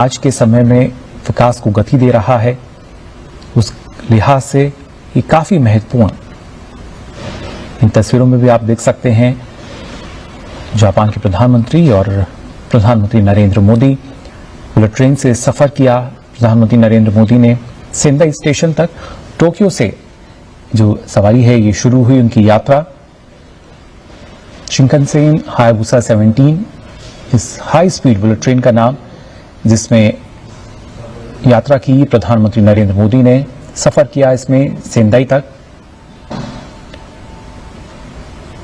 आज के समय में विकास को गति दे रहा है, उस लिहाज से ये काफी महत्वपूर्ण। इन तस्वीरों में भी आप देख सकते हैं जापान के प्रधानमंत्री और प्रधानमंत्री नरेंद्र मोदी बुलेट ट्रेन से सफर किया। प्रधानमंत्री नरेंद्र मोदी ने सेंदाई स्टेशन तक टोक्यो से जो सवारी है ये शुरू हुई उनकी यात्रा। शिंकनसेन हायाबुसा 17 इस हाई स्पीड बुलेट ट्रेन का नाम, जिसमें यात्रा की प्रधानमंत्री नरेंद्र मोदी ने सफर किया इसमें सेंदाई तक।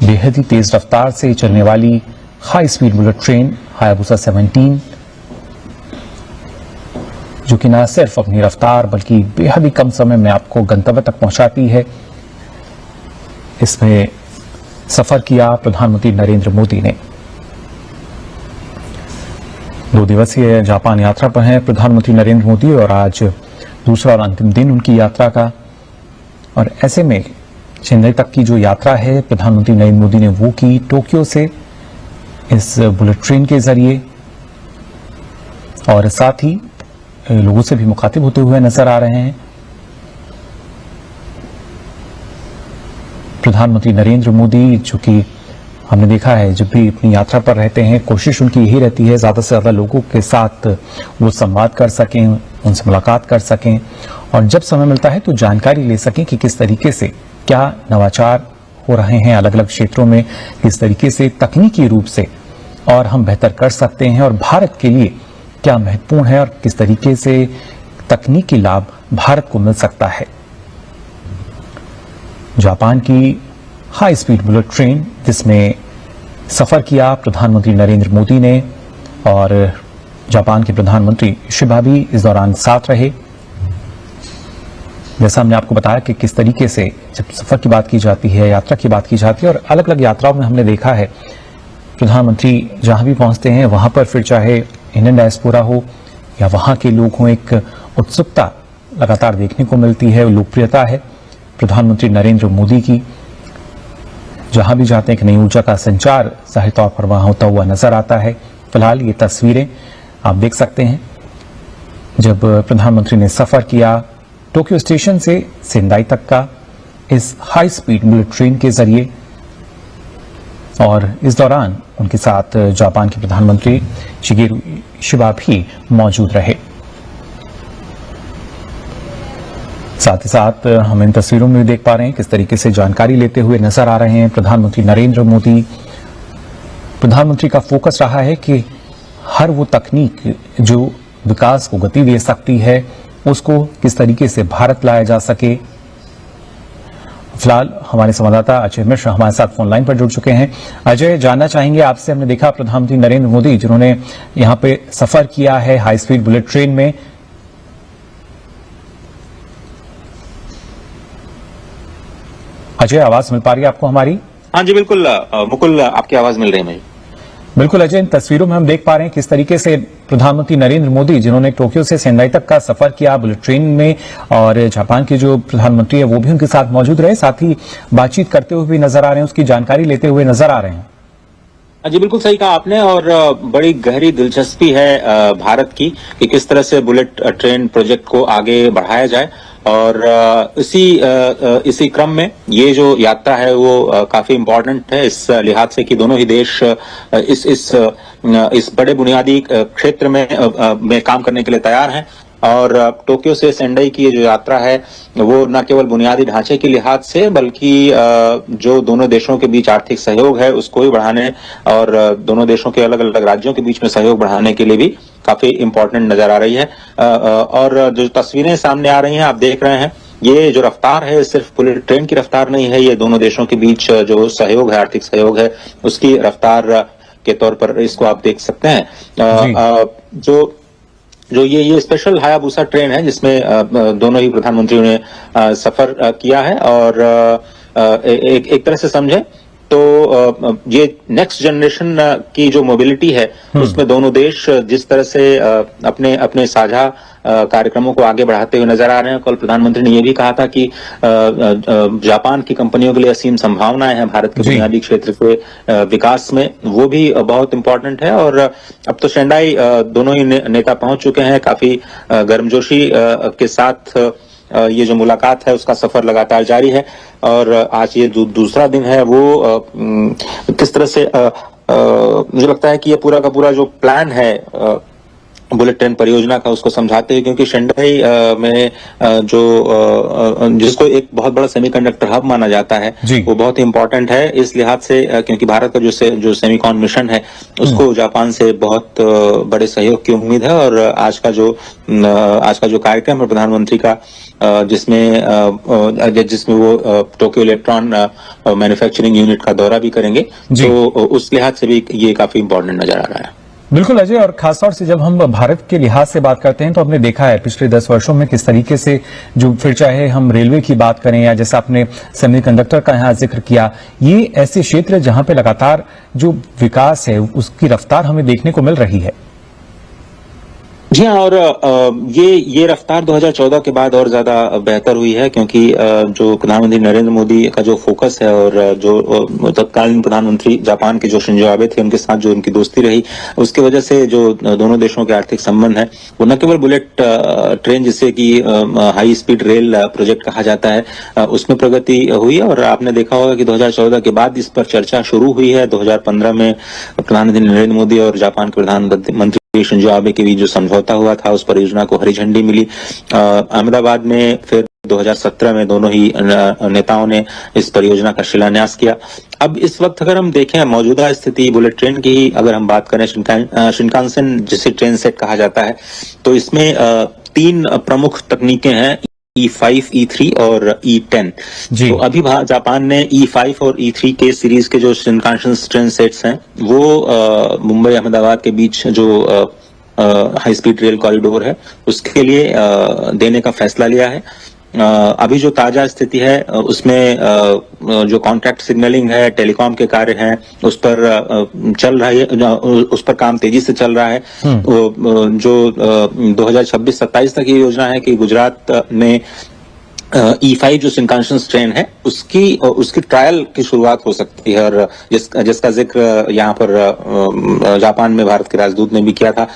बेहद ही तेज रफ्तार से चलने वाली high speed bullet train Hayabusa 17, जो कि न सिर्फ अपनी रफ्तार बल्कि बेहद ही कम समय में आपको गंतव्य तक पहुंचाती है, इसमें सफर किया प्रधानमंत्री नरेंद्र मोदी ने। 2 दिवसीय जापान यात्रा पर हैं प्रधानमंत्री नरेंद्र मोदी और आज दूसरा और अंतिम दिन उनकी यात्रा का। और ऐसे में चेन्नई तक की जो यात्रा है प्रधानमंत्री नरेंद्र मोदी ने वो की टोक्यो से इस बुलेट ट्रेन के जरिए, और साथ ही लोगों से भी मुखातिब होते हुए नजर आ रहे हैं। प्रधानमंत्री नरेंद्र मोदी, जो कि हमने देखा है जब भी अपनी यात्रा पर रहते हैं, कोशिश उनकी यही रहती है ज्यादा से ज्यादा लोगों के साथ वो संवाद कर सकें, उनसे मुलाकात कर सकें और जब समय मिलता है तो जानकारी ले सकें कि किस तरीके से क्या नवाचार हो रहे हैं अलग अलग क्षेत्रों में, किस तरीके से तकनीकी रूप से और हम बेहतर कर सकते हैं और भारत के लिए क्या महत्वपूर्ण है और किस तरीके से तकनीकी लाभ भारत को मिल सकता है। जापान की हाई स्पीड बुलेट ट्रेन जिसमें सफर किया प्रधानमंत्री नरेंद्र मोदी ने और जापान के प्रधानमंत्री शिबा भी इस दौरान साथ रहे। जैसा हमने आपको बताया कि किस तरीके से जब सफर की बात की जाती है, यात्रा की बात की जाती है, और अलग अलग यात्राओं में हमने देखा है प्रधानमंत्री जहां भी पहुंचते हैं वहां पर फिर चाहे इंडियन डायस्पोरा हो या वहां के लोग हों, एक उत्सुकता लगातार देखने को मिलती है, लोकप्रियता है प्रधानमंत्री नरेंद्र मोदी की। जहां भी जाते हैं एक नई ऊर्जा का संचार जाहिर तौर पर वहां होता हुआ नजर आता है। फिलहाल ये तस्वीरें आप देख सकते हैं जब प्रधानमंत्री ने सफर किया टोक्यो स्टेशन से सेंदाई तक का इस हाई स्पीड बुलेट ट्रेन के जरिए, और इस दौरान उनके साथ जापान के प्रधानमंत्री शिगेरू शिबा भी मौजूद रहे। साथ ही साथ हम इन तस्वीरों में भी देख पा रहे हैं किस तरीके से जानकारी लेते हुए नजर आ रहे हैं प्रधानमंत्री नरेंद्र मोदी। प्रधानमंत्री का फोकस रहा है कि हर वो तकनीक जो विकास को गति दे सकती है उसको किस तरीके से भारत लाया जा सके। फिलहाल हमारे संवाददाता अजय मिश्र हमारे साथ फोन लाइन पर जुड़ चुके हैं। अजय, जानना चाहेंगे आपसे, हमने देखा प्रधानमंत्री नरेंद्र मोदी जिन्होंने यहां पे सफर किया है हाई स्पीड बुलेट ट्रेन में, अजय आवाज मिल पा रही है आपको हमारी? हाँ जी बिल्कुल मुकुल, आपकी आवाज मिल रही है मुझे। बिल्कुल अजय, इन तस्वीरों में हम देख पा रहे हैं किस तरीके से प्रधानमंत्री नरेंद्र मोदी जिन्होंने टोक्यो से सेंदाई तक का सफर किया बुलेट ट्रेन में, और जापान के जो प्रधानमंत्री है वो भी उनके साथ मौजूद रहे, साथ ही बातचीत करते हुए भी नजर आ रहे हैं, उसकी जानकारी लेते हुए नजर आ रहे हैं। जी बिल्कुल सही कहा आपने, और बड़ी गहरी दिलचस्पी है भारत की कि किस तरह से बुलेट ट्रेन प्रोजेक्ट को आगे बढ़ाया जाए, और इसी क्रम में ये जो यात्रा है वो काफी इम्पोर्टेंट है इस लिहाज से कि दोनों ही देश इस बड़े बुनियादी क्षेत्र में काम करने के लिए तैयार हैं। और टोक्यो से सेंदाई की ये जो यात्रा है वो न केवल बुनियादी ढांचे के लिहाज से बल्कि जो दोनों देशों के बीच आर्थिक सहयोग है उसको भी बढ़ाने और दोनों देशों के अलग अलग राज्यों के बीच में सहयोग बढ़ाने के लिए भी काफी इम्पोर्टेंट नजर आ रही है। और जो तस्वीरें सामने आ रही हैं आप देख रहे हैं, ये जो रफ्तार है सिर्फ बुलेट ट्रेन की रफ्तार नहीं है, ये दोनों देशों के बीच जो सहयोग है, आर्थिक सहयोग है, उसकी रफ्तार के तौर पर इसको आप देख सकते हैं। जो ये स्पेशल हायाबुसा ट्रेन है जिसमें दोनों ही प्रधानमंत्रियों ने सफर किया है, और एक तरह से समझे तो ये नेक्स्ट जनरेशन की जो मोबिलिटी है उसमें दोनों देश जिस तरह से अपने अपने साझा कार्यक्रमों को आगे बढ़ाते हुए नजर आ रहे हैं। कल प्रधानमंत्री ने यह भी कहा था कि जापान की कंपनियों के लिए असीम संभावनाएं हैं भारत के बुनियादी क्षेत्र के विकास में, वो भी बहुत इंपॉर्टेंट है। और अब तो शेंडाई दोनों ही नेता पहुंच चुके हैं, काफी गर्मजोशी के साथ ये जो मुलाकात है उसका सफर लगातार जारी है। और आज ये दूसरा दिन है, वो किस तरह से मुझे लगता है कि ये पूरा का पूरा जो प्लान है बुलेट ट्रेन परियोजना का उसको समझाते हैं, क्योंकि शेंडाई में जो जिसको एक बहुत बड़ा सेमीकंडक्टर हब माना जाता है वो बहुत ही इंपॉर्टेंट है इस लिहाज से, क्योंकि भारत का जो सेमीकॉन मिशन है उसको जापान से बहुत बड़े सहयोग की उम्मीद है। और आज का जो कार्यक्रम है प्रधानमंत्री का, जिसमें वो टोक्यो इलेक्ट्रॉन मैन्युफैक्चरिंग यूनिट का दौरा भी करेंगे, तो उस लिहाज से भी ये काफी इंपॉर्टेंट नजर आ रहा है। बिल्कुल अजय, और खासतौर से जब हम भारत के लिहाज से बात करते हैं तो हमने देखा है पिछले 10 वर्षों में किस तरीके से जो फिर चाहे हम रेलवे की बात करें या जैसा आपने सेमीकंडक्टर का यहाँ जिक्र किया, ये ऐसे क्षेत्र जहां पे लगातार जो विकास है उसकी रफ्तार हमें देखने को मिल रही है। जी हाँ, और ये रफ्तार 2014 के बाद और ज्यादा बेहतर हुई है, क्योंकि जो प्रधानमंत्री नरेंद्र मोदी का जो फोकस है और जो तत्कालीन प्रधानमंत्री जापान के जो शिंजो आबे थे उनके साथ जो उनकी दोस्ती रही, उसकी वजह से जो दोनों देशों के आर्थिक संबंध है वो न केवल बुलेट ट्रेन जिसे कि हाई स्पीड रेल प्रोजेक्ट कहा जाता है उसमें प्रगति हुई। और आपने देखा होगा कि 2014 के बाद इस पर चर्चा शुरू हुई है। 2015 में प्रधानमंत्री नरेंद्र मोदी और जापान के प्रधानमंत्री शिंजो आबे के बीच जो समझौता हुआ था उस परियोजना को हरी झंडी मिली। अहमदाबाद में फिर 2017 में दोनों ही नेताओं ने इस परियोजना का शिलान्यास किया। अब इस वक्त अगर हम देखें मौजूदा स्थिति बुलेट ट्रेन की ही अगर हम बात करें, शिनकानसेन जिसे ट्रेन सेट कहा जाता है, तो इसमें 3 प्रमुख तकनीकें हैं, E5, E3 और E10। तो अभी जापान ने E5 और E3 के सीरीज के जो शिनकानसेन ट्रेन सेट्स हैं वो मुंबई अहमदाबाद के बीच जो हाई स्पीड रेल कॉरिडोर है उसके लिए देने का फैसला लिया है। अभी जो ताजा स्थिति है उसमें जो कॉन्ट्रैक्ट सिग्नलिंग है, टेलीकॉम के कार्य हैं, उस पर चल रहा है, उस पर काम तेजी से चल रहा है। जो 2026-27 तक ये योजना है कि गुजरात में E5 जो शिनकानसेन ट्रेन है उसकी ट्रायल की शुरुआत हो सकती है, और जिसका जिक्र यहाँ पर जापान में भारत के राजदूत ने भी किया था।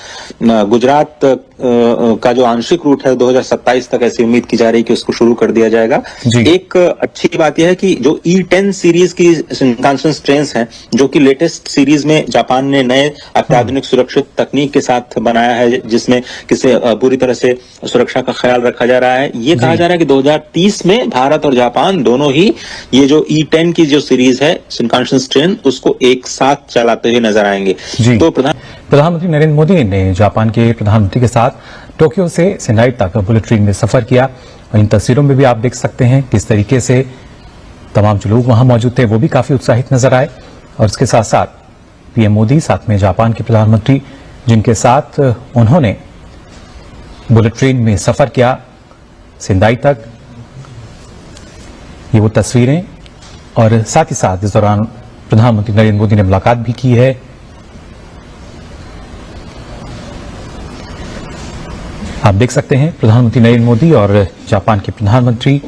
गुजरात का जो आंशिक रूट है 2027 तक ऐसी उम्मीद की जा रही है कि उसको शुरू कर दिया जाएगा। एक अच्छी बात यह है कि जो E10 सीरीज की शिनकानसेन ट्रेन हैं, जो कि लेटेस्ट सीरीज में जापान ने नए अत्याधुनिक सुरक्षित तकनीक के साथ बनाया है, जिसमें किसी पूरी तरह से सुरक्षा का ख्याल रखा जा रहा है। ये कहा जा रहा है कि 2030 में भारत और जापान दोनों ही ये जो E10 की जो सीरीज है शिनकानसेन ट्रेन उसको एक साथ चलाते हुए नजर आएंगे। तो प्रधानमंत्री नरेंद्र मोदी ने जापान के प्रधानमंत्री के साथ टोक्यो से सेंडाई तक बुलेट ट्रेन में सफर किया, और इन तस्वीरों में भी आप देख सकते हैं किस तरीके से तमाम जो लोग वहां मौजूद थे वो भी काफी उत्साहित नजर आए। और इसके साथ साथ पीएम मोदी, साथ में जापान के प्रधानमंत्री, जिनके साथ उन्होंने बुलेट ट्रेन में सफर किया सेंडाई तक, ये वो तस्वीरें। और साथ ही साथ इस दौरान प्रधानमंत्री नरेंद्र मोदी ने मुलाकात भी की है। आप देख सकते हैं प्रधानमंत्री नरेंद्र मोदी और जापान के प्रधानमंत्री।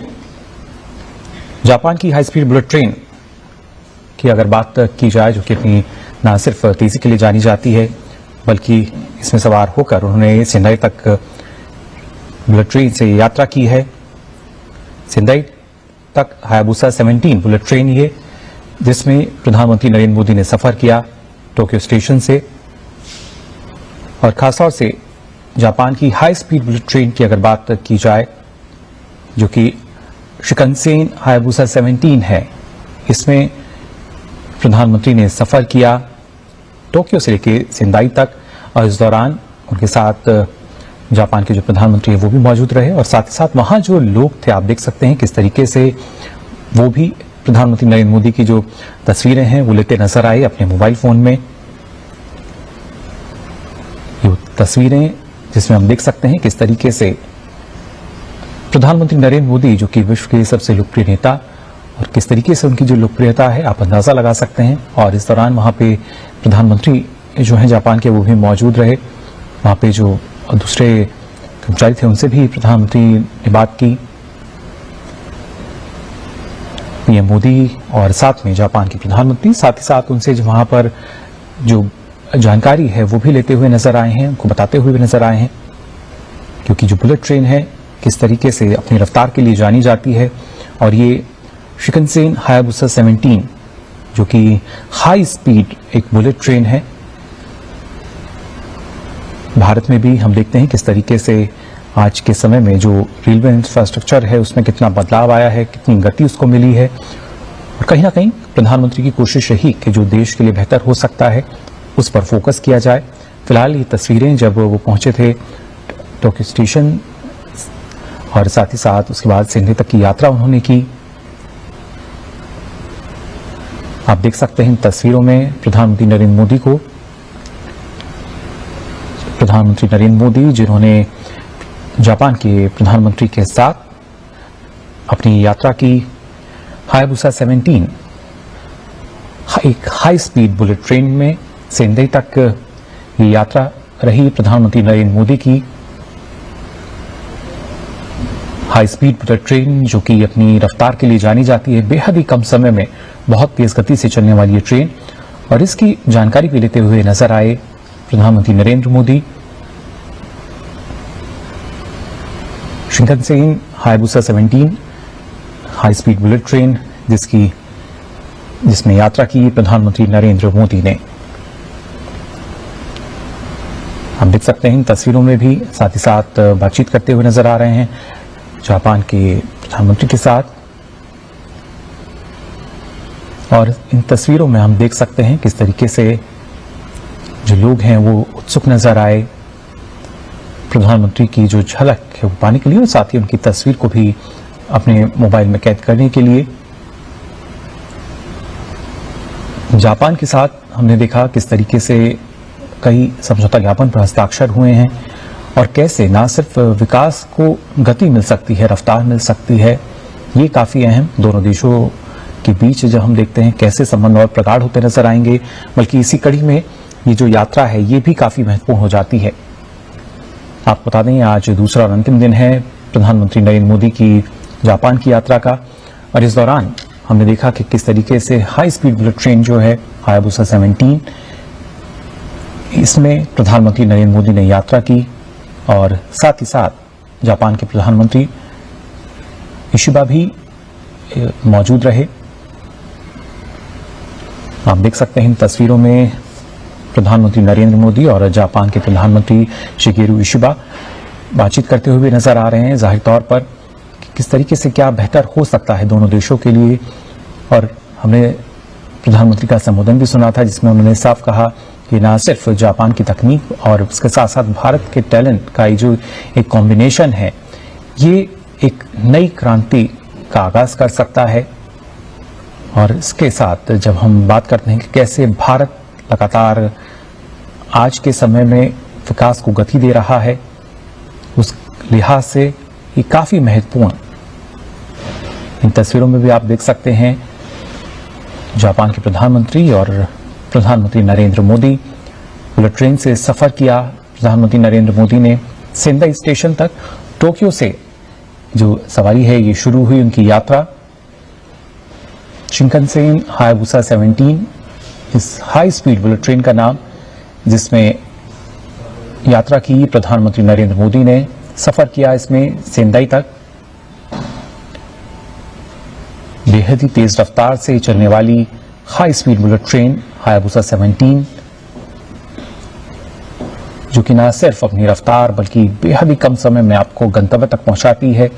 जापान की हाई स्पीड बुलेट ट्रेन की अगर बात की जाए, जो कि अपनी न सिर्फ तेजी के लिए जानी जाती है बल्कि इसमें सवार होकर उन्होंने सेंडाई तक बुलेट ट्रेन से यात्रा की है। सेंडाई तक हायाबुसा 17 बुलेट ट्रेन ये, जिसमें प्रधानमंत्री नरेंद्र मोदी ने सफर किया टोक्यो स्टेशन से। और खासतौर से जापान की हाई स्पीड बुलेट ट्रेन की अगर बात की जाए, जो कि शिनकानसेन हायाबुसा 17 है, इसमें प्रधानमंत्री ने सफर किया टोक्यो से लेकर सेंडाई तक। और इस दौरान उनके साथ जापान के जो प्रधानमंत्री है वो भी मौजूद रहे, और साथ ही साथ वहां जो लोग थे आप देख सकते हैं किस तरीके से वो भी प्रधानमंत्री नरेंद्र मोदी की जो तस्वीरें हैं वो लेते नजर आए अपने मोबाइल फोन में। ये तस्वीरें जिसमें हम देख सकते हैं किस तरीके से प्रधानमंत्री नरेंद्र मोदी, जो कि विश्व के सबसे लोकप्रिय नेता और किस तरीके से उनकी जो लोकप्रियता है आप अंदाजा लगा सकते हैं। और इस दौरान वहां पे प्रधानमंत्री जो हैं जापान के वो भी मौजूद रहे। वहां पे जो दूसरे कर्मचारी थे उनसे भी प्रधानमंत्री ने बात की। पीएम मोदी और साथ में जापान के प्रधानमंत्री साथ ही साथ उनसे वहां पर जो जानकारी है वो भी लेते हुए नजर आए हैं, उनको बताते हुए भी नजर आए हैं, क्योंकि जो बुलेट ट्रेन है किस तरीके से अपनी रफ्तार के लिए जानी जाती है। और ये शिकनसेन हायाबुसा 17 जो कि हाई स्पीड एक बुलेट ट्रेन है। भारत में भी हम देखते हैं किस तरीके से आज के समय में जो रेलवे इंफ्रास्ट्रक्चर है उसमें कितना बदलाव आया है, कितनी गति उसको मिली है। और कहीं ना कहीं प्रधानमंत्री की कोशिश रही कि जो देश के लिए बेहतर हो सकता है उस पर फोकस किया जाए। फिलहाल ये तस्वीरें जब वो पहुंचे थे टोक्यो स्टेशन और साथ ही साथ उसके बाद सेंडई तक की यात्रा उन्होंने की। आप देख सकते हैं इन तस्वीरों में प्रधानमंत्री नरेंद्र मोदी को, प्रधानमंत्री नरेंद्र मोदी जिन्होंने जापान के प्रधानमंत्री के साथ अपनी यात्रा की। हायाबुसा 17 एक हाई स्पीड बुलेट ट्रेन में सेंडई तक ये यात्रा रही प्रधानमंत्री नरेंद्र मोदी की। हाई स्पीड बुलेट ट्रेन जो कि अपनी रफ्तार के लिए जानी जाती है, बेहद ही कम समय में बहुत तेज गति से चलने वाली ये ट्रेन। और इसकी जानकारी भी लेते हुए नजर आए प्रधानमंत्री Narendra Modi. Shinkansen Hayabusa 17 high speed bullet train जिसमें यात्रा की प्रधानमंत्री नरेंद्र मोदी ने। हम देख सकते हैं इन तस्वीरों में भी साथ ही साथ बातचीत करते हुए नजर आ रहे हैं जापान के प्रधानमंत्री के साथ। और इन तस्वीरों में हम देख सकते हैं किस तरीके से जो लोग हैं वो उत्सुक नजर आए प्रधानमंत्री की जो झलक है वो पाने के लिए और साथ ही उनकी तस्वीर को भी अपने मोबाइल में कैद करने के लिए। जापान के साथ हमने देखा किस तरीके से कई समझौता ज्ञापन पर हस्ताक्षर हुए हैं और कैसे ना सिर्फ विकास को गति मिल सकती है, रफ्तार मिल सकती है। ये काफी अहम दोनों देशों के बीच जब हम देखते हैं कैसे संबंध और प्रगाढ़ होते नजर आएंगे, बल्कि इसी कड़ी में ये जो यात्रा है ये भी काफी महत्वपूर्ण हो जाती है। आपको बता दें आज दूसरा और अंतिम दिन है प्रधानमंत्री नरेंद्र मोदी की जापान की यात्रा का। और इस दौरान हमने देखा कि किस तरीके से हाई स्पीड बुलेट ट्रेन जो है हायाबुसा 17 इसमें प्रधानमंत्री नरेंद्र मोदी ने यात्रा की और साथ ही साथ जापान के प्रधानमंत्री इशिबा भी मौजूद रहे। आप देख सकते हैं इन तस्वीरों में प्रधानमंत्री नरेंद्र मोदी और जापान के प्रधानमंत्री शिगेरू इशिबा बातचीत करते हुए नजर आ रहे हैं। जाहिर तौर पर किस तरीके से क्या बेहतर हो सकता है दोनों देशों के लिए। और हमने प्रधानमंत्री का संबोधन भी सुना था जिसमें उन्होंने साफ कहा कि ना सिर्फ जापान की तकनीक और उसके साथ साथ भारत के टैलेंट का जो एक कॉम्बिनेशन है ये एक नई क्रांति का आगाज कर सकता है। और इसके साथ जब हम बात करते हैं कि कैसे भारत लगातार आज के समय में विकास को गति दे रहा है, उस लिहाज से ये काफी महत्वपूर्ण। इन तस्वीरों में भी आप देख सकते हैं जापान के प्रधानमंत्री और प्रधानमंत्री नरेंद्र मोदी बुलेट ट्रेन से सफर किया। प्रधानमंत्री नरेंद्र मोदी ने सेंडई स्टेशन तक टोक्यो से जो सवारी है ये शुरू हुई उनकी यात्रा। शिनकानसेन हायाबुसा 17 इस हाई स्पीड बुलेट ट्रेन का नाम, जिसमें यात्रा की प्रधानमंत्री नरेंद्र मोदी ने, सफर किया इसमें सेंडई तक। बेहद ही तेज रफ्तार से चलने वाली high speed bullet train Hayabusa 17 जो कि न सिर्फ अपनी रफ्तार बल्कि बेहद ही कम समय में आपको गंतव्य तक पहुंचाती है।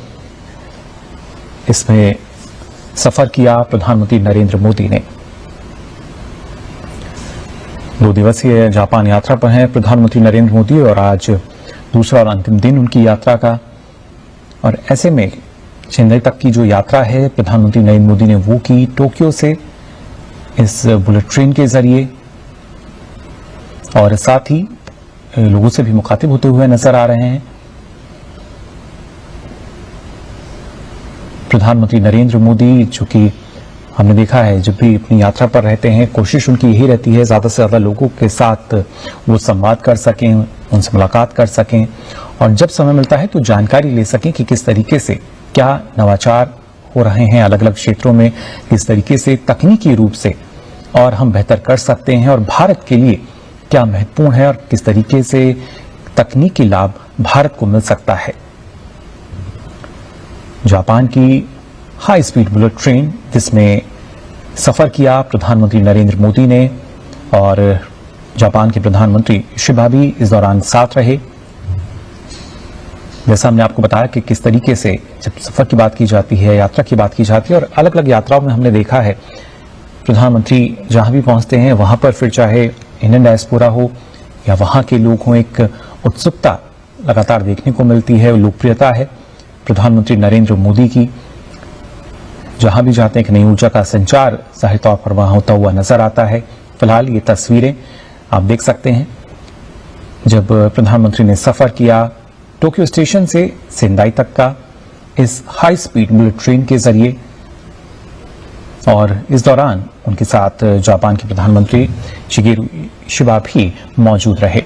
इसमें सफर किया प्रधानमंत्री नरेंद्र मोदी ने। 2 दिवसीय जापान यात्रा पर हैं प्रधानमंत्री नरेंद्र मोदी और आज दूसरा और अंतिम दिन उनकी यात्रा का। और ऐसे में चेन्नई तक की जो यात्रा है प्रधानमंत्री नरेंद्र मोदी ने वो की टोक्यो से इस बुलेट ट्रेन के जरिए और साथ ही लोगों से भी मुखातिब होते हुए नजर आ रहे हैं। प्रधानमंत्री नरेंद्र मोदी जो कि हमने देखा है जब भी अपनी यात्रा पर रहते हैं कोशिश उनकी यही रहती है ज्यादा से ज्यादा लोगों के साथ वो संवाद कर सकें, उनसे मुलाकात कर सकें और जब समय मिलता है तो जानकारी ले सकें कि किस तरीके से क्या नवाचार हो रहे हैं अलग अलग क्षेत्रों में, किस तरीके से तकनीकी रूप से और हम बेहतर कर सकते हैं और भारत के लिए क्या महत्वपूर्ण है और किस तरीके से तकनीकी लाभ भारत को मिल सकता है। जापान की हाई स्पीड बुलेट ट्रेन जिसमें सफर किया प्रधानमंत्री नरेंद्र मोदी ने और जापान के प्रधानमंत्री शिबा भी इस दौरान साथ रहे। जैसा हमने आपको बताया कि किस तरीके से जब सफर की बात की जाती है, यात्रा की बात की जाती है और अलग अलग यात्राओं में हमने देखा है प्रधानमंत्री जहां भी पहुंचते हैं वहां पर फिर चाहे इंडियन डायस्पोरा हो या वहां के लोग हों, एक उत्सुकता लगातार देखने को मिलती है, लोकप्रियता है प्रधानमंत्री नरेंद्र मोदी की। जहां भी जाते हैं एक नई ऊर्जा का संचार जाहिर तौर पर वहां होता हुआ नजर आता है। फिलहाल ये तस्वीरें आप देख सकते हैं जब प्रधानमंत्री ने सफर किया टोक्यो स्टेशन से सेंदाई तक का इस हाई स्पीड बुलेट ट्रेन के जरिए और इस दौरान उनके साथ जापान के प्रधानमंत्री शिगेरू शिबा भी मौजूद रहे।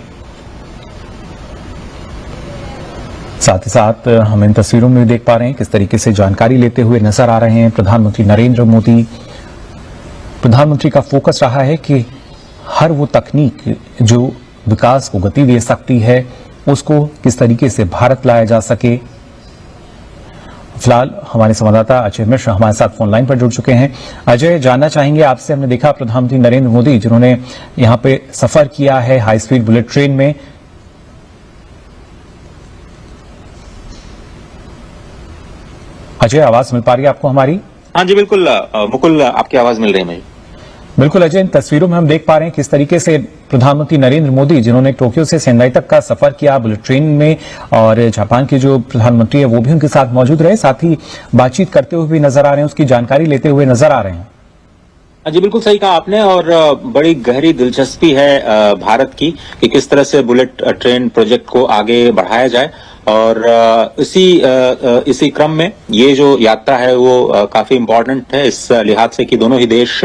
साथ ही साथ हम इन तस्वीरों में देख पा रहे हैं किस तरीके से जानकारी लेते हुए नजर आ रहे हैं प्रधानमंत्री नरेंद्र मोदी। प्रधानमंत्री का फोकस रहा है कि हर वो तकनीक जो विकास को गति दे सकती है उसको किस तरीके से भारत लाया जा सके। फिलहाल हमारे संवाददाता अजय मिश्र हमारे साथ फोन लाइन पर जुड़ चुके हैं। अजय, जानना चाहेंगे आपसे, हमने देखा प्रधानमंत्री नरेंद्र मोदी जिन्होंने यहां पे सफर किया है हाई स्पीड बुलेट ट्रेन में, अजय आवाज मिल पा रही है आपको हमारी? हाँ जी बिल्कुल मुकुल, आपकी आवाज मिल रही है मुझे। बिल्कुल अजय, इन तस्वीरों में हम देख पा रहे हैं किस तरीके से प्रधानमंत्री नरेंद्र मोदी जिन्होंने टोक्यो से सेंदाई तक का सफर किया बुलेट ट्रेन में और जापान के जो प्रधानमंत्री है वो भी उनके साथ मौजूद रहे, साथ ही बातचीत करते हुए भी नजर आ रहे हैं, उसकी जानकारी लेते हुए नजर आ रहे हैं। जी बिल्कुल सही कहा आपने और बड़ी गहरी दिलचस्पी है भारत की कि किस तरह से बुलेट ट्रेन प्रोजेक्ट को आगे बढ़ाया जाए और इसी क्रम में ये जो यात्रा है वो काफी इम्पोर्टेंट है इस लिहाज से कि दोनों ही देश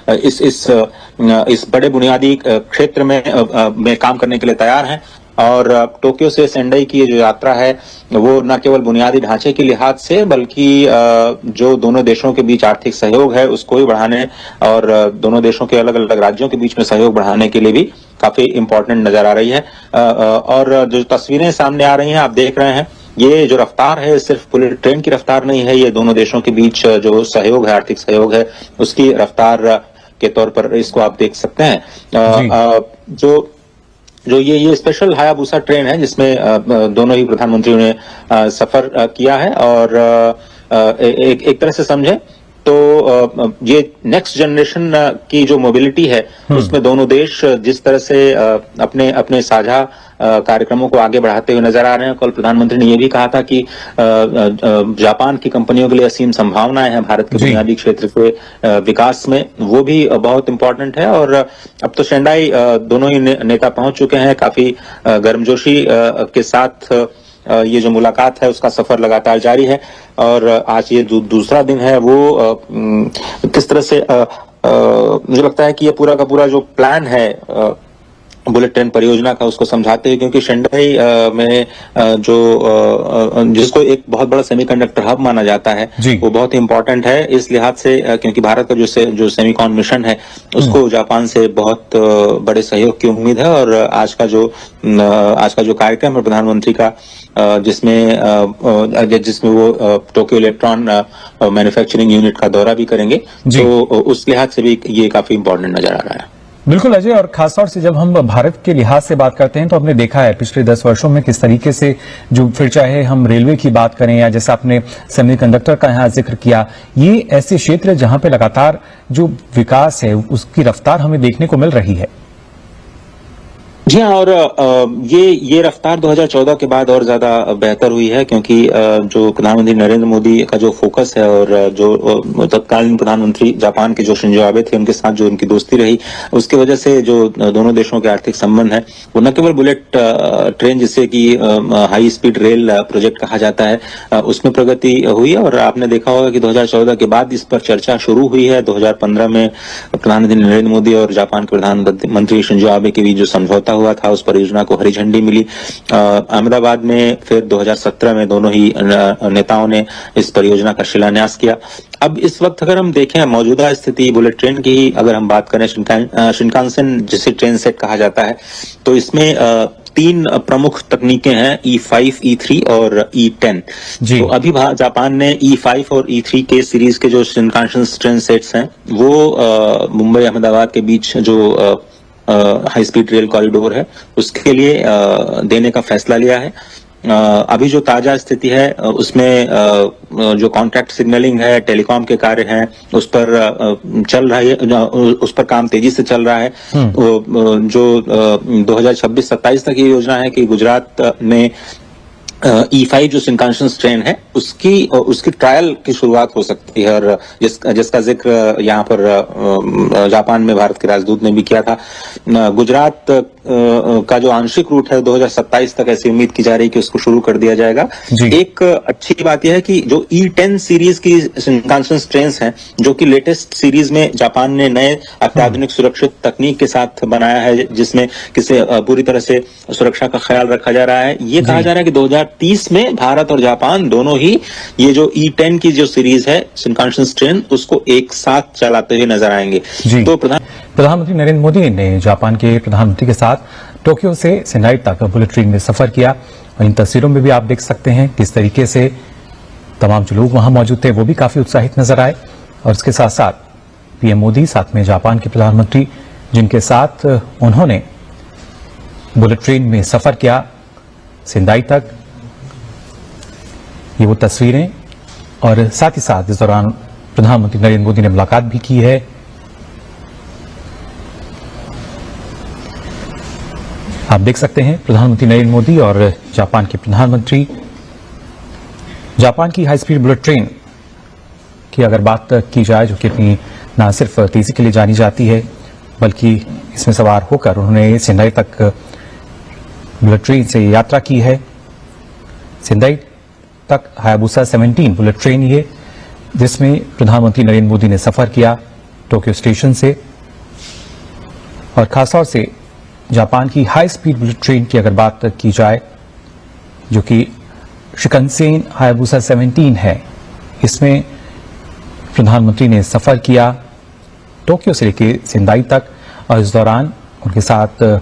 इस बड़े बुनियादी क्षेत्र में काम करने के लिए तैयार हैं और टोक्यो से सेंडाई की ये जो यात्रा है वो न केवल बुनियादी ढांचे के लिहाज से बल्कि जो दोनों देशों के बीच आर्थिक सहयोग है उसको भी बढ़ाने और दोनों देशों के अलग अलग राज्यों के बीच में सहयोग बढ़ाने के लिए भी काफी इम्पोर्टेंट नजर आ रही है। और जो तस्वीरें सामने आ रही हैं आप देख रहे हैं, ये जो रफ्तार है सिर्फ बुलेट ट्रेन की रफ्तार नहीं है, ये दोनों देशों के बीच जो सहयोग है, आर्थिक सहयोग है, उसकी रफ्तार के तौर पर इसको आप देख सकते हैं। जो ये स्पेशल हायाबुसा ट्रेन है जिसमें दोनों ही प्रधानमंत्रियों ने सफर किया है और एक तरह से समझे तो ये नेक्स्ट जनरेशन की जो मोबिलिटी है उसमें दोनों देश जिस तरह से अपने साझा कार्यक्रमों को आगे बढ़ाते हुए नजर आ रहे हैं। कल प्रधानमंत्री ने यह भी कहा था कि जापान की कंपनियों के लिए असीम संभावनाएं हैं भारत के बुनियादी क्षेत्र के विकास में, वो भी बहुत इंपॉर्टेंट है। और अब तो सेंडाई दोनों ही नेता पहुंच चुके हैं, काफी गर्मजोशी के साथ ये जो मुलाकात है उसका सफर लगातार जारी है और आज ये दूसरा दिन है। वो किस तरह से मुझे लगता है कि ये पूरा का पूरा जो प्लान है बुलेट ट्रेन परियोजना का उसको समझाते हैं, क्योंकि शेंडाई में जो जिसको एक बहुत बड़ा सेमीकंडक्टर हब माना जाता है वो बहुत ही इंपॉर्टेंट है इस लिहाज से, क्योंकि भारत का जो सेमीकॉन मिशन है उसको जापान से बहुत बड़े सहयोग की उम्मीद है। और आज का जो कार्यक्रम है प्रधानमंत्री का जिसमें वो टोक्यो इलेक्ट्रॉन मैन्युफैक्चरिंग यूनिट का दौरा भी करेंगे, तो उस लिहाज से भी ये काफी इंपॉर्टेंट नजर आ रहा है। बिल्कुल अजय, और खासतौर से जब हम भारत के लिहाज से बात करते हैं तो हमने देखा है पिछले 10 वर्षों में किस तरीके से जो फिर चाहे हम रेलवे की बात करें या जैसा आपने सेमीकंडक्टर का यहाँ जिक्र किया, ये ऐसे क्षेत्र जहां पे लगातार जो विकास है उसकी रफ्तार हमें देखने को मिल रही है। जी हाँ, और ये रफ्तार 2014 के बाद और ज्यादा बेहतर हुई है, क्योंकि जो प्रधानमंत्री नरेंद्र मोदी का जो फोकस है और जो तत्कालीन प्रधानमंत्री जापान के जो शिंजो आबे थे, उनके साथ जो उनकी दोस्ती रही, उसकी वजह से जो दोनों देशों के आर्थिक संबंध है वो न केवल बुलेट ट्रेन, जिससे कि हाई स्पीड रेल प्रोजेक्ट कहा जाता है, उसमें प्रगति हुई है। और आपने देखा होगा कि 2014 के बाद इस पर चर्चा शुरू हुई है। 2015 में प्रधानमंत्री नरेंद्र मोदी और जापान के प्रधानमंत्री शिंजो आबे के बीच जो समझौता हुआ था, उस परियोजना को हरी झंडी मिली अहमदाबाद में। फिर 2017 में दोनों ही नेताओं ने इस परियोजना का शिलान्यास किया। अब इस वक्त अगर हम देखें मौजूदा स्थिति बुलेट ट्रेन की, अगर हम बात करें शिनकानसेन जिसे ट्रेन सेट कहा जाता है, तो इसमें 3 प्रमुख तकनीकें हैं, E5, E3 और E10। तो अभी जापान ने E5 और E3 के सीरीज के जो शिनकानसेन ट्रेन सेट्स हैं, वो मुंबई अहमदाबाद के बीच जो हाई स्पीड रेल कॉरिडोर है, उसके लिए देने का फैसला लिया है। अभी जो ताजा स्थिति है उसमें जो कॉन्ट्रैक्ट सिग्नलिंग है, टेलीकॉम के कार्य हैं, उस पर चल रहा है, उस पर काम तेजी से चल रहा है। जो 2026-27 तक ये योजना है कि गुजरात में E5 जो शिनकानसेन ट्रेन है उसकी ट्रायल की शुरुआत हो सकती है, और जिसका जिक्र यहाँ पर जापान में भारत के राजदूत ने भी किया था। गुजरात का जो आंशिक रूट है 2027 तक ऐसी उम्मीद की जा रही है कि उसको शुरू कर दिया जाएगा। एक अच्छी बात यह है कि जो E10 सीरीज की शिनकानसेन ट्रेन हैं, जो कि लेटेस्ट सीरीज में जापान ने नए अत्याधुनिक सुरक्षित तकनीक के साथ बनाया है, जिसमें किसी पूरी तरह से सुरक्षा का ख्याल रखा जा रहा है। ये कहा जा रहा है कि 2030 में भारत और जापान दोनों ही ये जो E10 की जो सीरीज है शिनकानसेन ट्रेन, उसको एक साथ चलाते हुए नजर आएंगे। तो प्रधानमंत्री नरेंद्र मोदी ने जापान के प्रधानमंत्री के साथ टोक्यो से सेंडाई तक बुलेट ट्रेन में सफर किया, और इन तस्वीरों में भी आप देख सकते हैं किस तरीके से तमाम जो लोग वहां मौजूद थे वो भी काफी उत्साहित नजर आए। और इसके साथ साथ पीएम मोदी, साथ में जापान के प्रधानमंत्री, जिनके साथ उन्होंने बुलेट ट्रेन में सफर किया सेंडाई तक, ये वो तस्वीरें। और साथ ही साथ इस दौरान प्रधानमंत्री नरेंद्र मोदी ने मुलाकात भी की है। आप देख सकते हैं प्रधानमंत्री नरेंद्र मोदी और जापान के प्रधानमंत्री। जापान की हाई स्पीड बुलेट ट्रेन की अगर बात की जाए, जो कि अपनी न सिर्फ तेजी के लिए जानी जाती है, बल्कि इसमें सवार होकर उन्होंने सेंडाई तक बुलेट ट्रेन से यात्रा की है। सेंडाई तक हायाबुसा 17 बुलेट ट्रेन ये, जिसमें प्रधानमंत्री नरेंद्र मोदी ने सफर किया टोक्यो स्टेशन से। और खासतौर से जापान की हाई स्पीड बुलेट ट्रेन की अगर बात की जाए, जो कि शिनकानसेन हायाबुसा 17 है, इसमें प्रधानमंत्री ने सफर किया टोक्यो से लेकर सेंडाई तक। और इस दौरान उनके साथ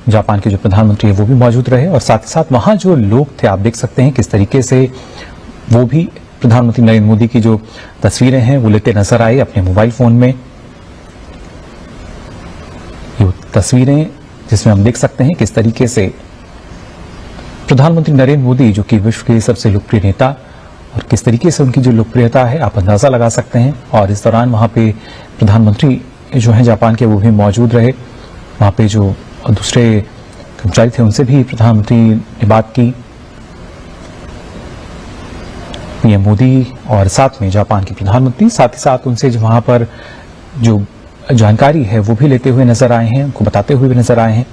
जापान के जो प्रधानमंत्री है वो भी मौजूद रहे, और साथ ही साथ वहां जो लोग थे आप देख सकते हैं किस तरीके से वो भी प्रधानमंत्री नरेंद्र मोदी की जो तस्वीरें हैं वो लेते नजर आए अपने मोबाइल फोन में। ये तस्वीरें जिसमें हम देख सकते हैं किस तरीके से प्रधानमंत्री नरेंद्र मोदी, जो कि विश्व के सबसे लोकप्रिय नेता, और किस तरीके से उनकी जो लोकप्रियता है आप अंदाजा लगा सकते हैं। और इस दौरान वहां पे प्रधानमंत्री जो हैं जापान के वो भी मौजूद रहे। वहां पे जो दूसरे कर्मचारी थे उनसे भी प्रधानमंत्री ने बात की। पीएम मोदी और साथ में जापान के प्रधानमंत्री साथ ही साथ उनसे जो वहां पर जो जानकारी है वो भी लेते हुए नजर आए हैं, उनको बताते हुए भी नजर आए हैं,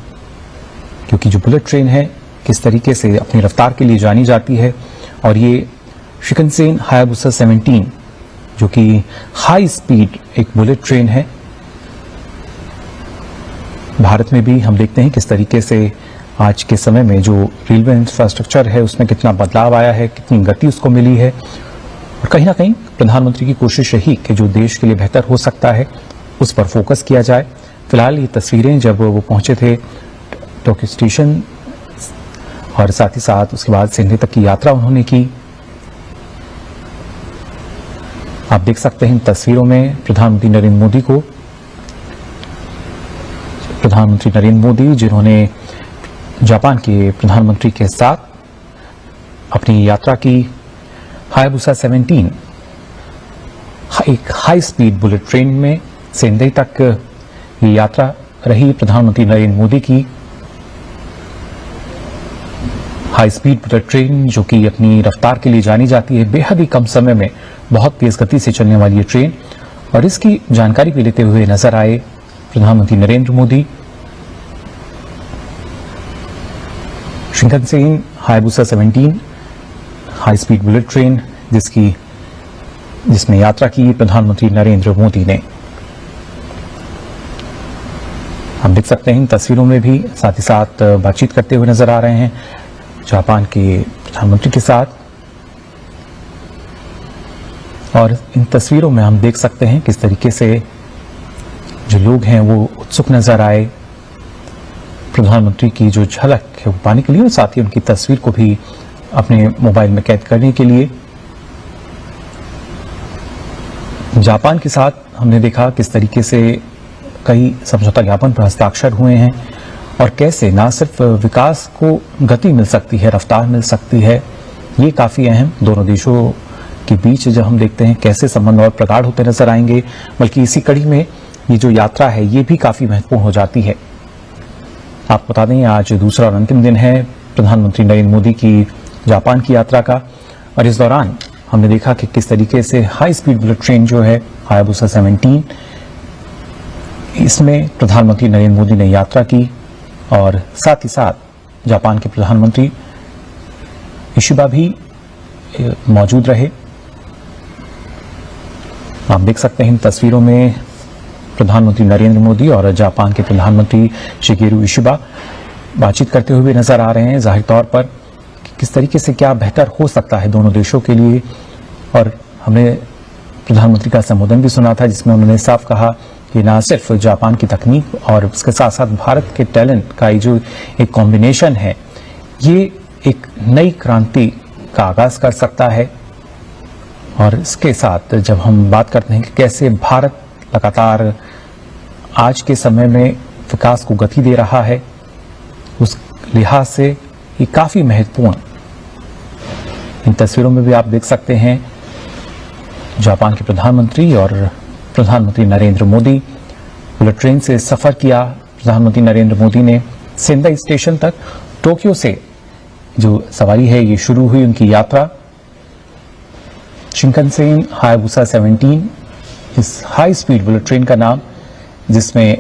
क्योंकि जो बुलेट ट्रेन है किस तरीके से अपनी रफ्तार के लिए जानी जाती है। और ये शिनकानसेन हायाबुसा 17 जो कि हाई स्पीड एक बुलेट ट्रेन है, भारत में भी हम देखते हैं किस तरीके से आज के समय में जो रेलवे इंफ्रास्ट्रक्चर है उसमें कितना बदलाव आया है, कितनी गति उसको मिली है। और कहीं ना कहीं प्रधानमंत्री की कोशिश रही कि जो देश के लिए बेहतर हो सकता है उस पर फोकस किया जाए। फिलहाल ये तस्वीरें जब वो पहुंचे थे टोक्यो स्टेशन, और साथ ही साथ उसके बाद सेंडाई तक की यात्रा उन्होंने की। आप देख सकते हैं इन तस्वीरों में प्रधानमंत्री नरेंद्र मोदी को, प्रधानमंत्री नरेंद्र मोदी जिन्होंने जापान के प्रधानमंत्री के साथ अपनी यात्रा की हायाबुसा 17 एक हाई स्पीड बुलेट ट्रेन में सेंडाई तक ये यात्रा रही प्रधानमंत्री नरेंद्र मोदी की। हाई स्पीड बुलेट ट्रेन जो कि अपनी रफ्तार के लिए जानी जाती है, बेहद ही कम समय में बहुत तेज गति से चलने वाली ये ट्रेन, और इसकी जानकारी भी लेते हुए नजर आए प्रधानमंत्री Narendra Modi. Shinkansen Hayabusa 17 high speed bullet train जिसमें यात्रा की प्रधानमंत्री नरेंद्र मोदी ने। हम देख सकते हैं इन तस्वीरों में भी साथ ही साथ बातचीत करते हुए नजर आ रहे हैं जापान के प्रधानमंत्री के साथ, और इन तस्वीरों में हम देख सकते हैं किस तरीके से जो लोग हैं वो उत्सुक नजर आए प्रधानमंत्री की जो झलक है वो पाने के लिए, और साथ ही उनकी तस्वीर को भी अपने मोबाइल में कैद करने के लिए। जापान के साथ हमने देखा किस तरीके से कई समझौता ज्ञापन पर हस्ताक्षर हुए हैं, और कैसे ना सिर्फ विकास को गति मिल सकती है, रफ्तार मिल सकती है, ये काफी अहम दोनों देशों के बीच जब हम देखते हैं कैसे संबंध और प्रगाढ़ होते नजर आएंगे, बल्कि इसी कड़ी में ये जो यात्रा है ये भी काफी महत्वपूर्ण हो जाती है। आपको बता दें आज दूसरा और अंतिम दिन है प्रधानमंत्री नरेंद्र मोदी की जापान की यात्रा का, और इस दौरान हमने देखा कि किस तरीके से हाई स्पीड बुलेट ट्रेन जो है हायाबुसा 17, इसमें प्रधानमंत्री नरेंद्र मोदी ने यात्रा की, और साथ ही साथ जापान के प्रधानमंत्री इशिबा भी मौजूद रहे। आप देख सकते हैं इन तस्वीरों में प्रधानमंत्री नरेंद्र मोदी और जापान के प्रधानमंत्री शिगेरू इशिबा बातचीत करते हुए नजर आ रहे हैं, जाहिर तौर पर कि किस तरीके से क्या बेहतर हो सकता है दोनों देशों के लिए। और हमने प्रधानमंत्री का संबोधन भी सुना था जिसमें उन्होंने साफ कहा कि ना सिर्फ जापान की तकनीक और उसके साथ साथ भारत के टैलेंट का जो एक कॉम्बिनेशन है ये एक नई क्रांति का आगाज कर सकता है। और इसके साथ जब हम बात करते हैं कि कैसे भारत लगातार आज के समय में विकास को गति दे रहा है, उस लिहाज से ये काफी महत्वपूर्ण। इन तस्वीरों में भी आप देख सकते हैं जापान के प्रधानमंत्री और प्रधानमंत्री नरेंद्र मोदी बुलेट ट्रेन से सफर किया। प्रधानमंत्री नरेंद्र मोदी ने सेंदाई स्टेशन तक टोक्यो से जो सवारी है ये शुरू हुई उनकी यात्रा। शिंकानसेन हायाबुसा 17 इस हाई स्पीड बुलेट ट्रेन का नाम, जिसमें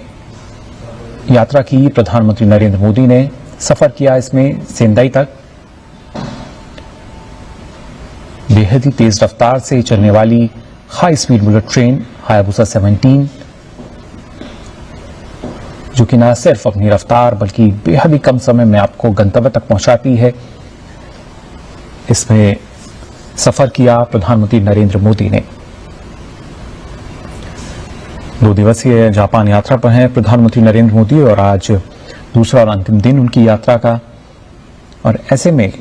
यात्रा की प्रधानमंत्री नरेंद्र मोदी ने, सफर किया इसमें सेंदाई तक। बेहद ही तेज रफ्तार से चलने वाली high speed bullet train Hayabusa 17 जो कि न सिर्फ अपनी रफ्तार बल्कि बेहद ही कम समय में आपको गंतव्य तक पहुंचाती है, इसमें सफर किया प्रधानमंत्री नरेंद्र मोदी ने। 2 दिवसीय जापान यात्रा पर हैं प्रधानमंत्री नरेंद्र मोदी, और आज दूसरा और अंतिम दिन उनकी यात्रा का। और ऐसे में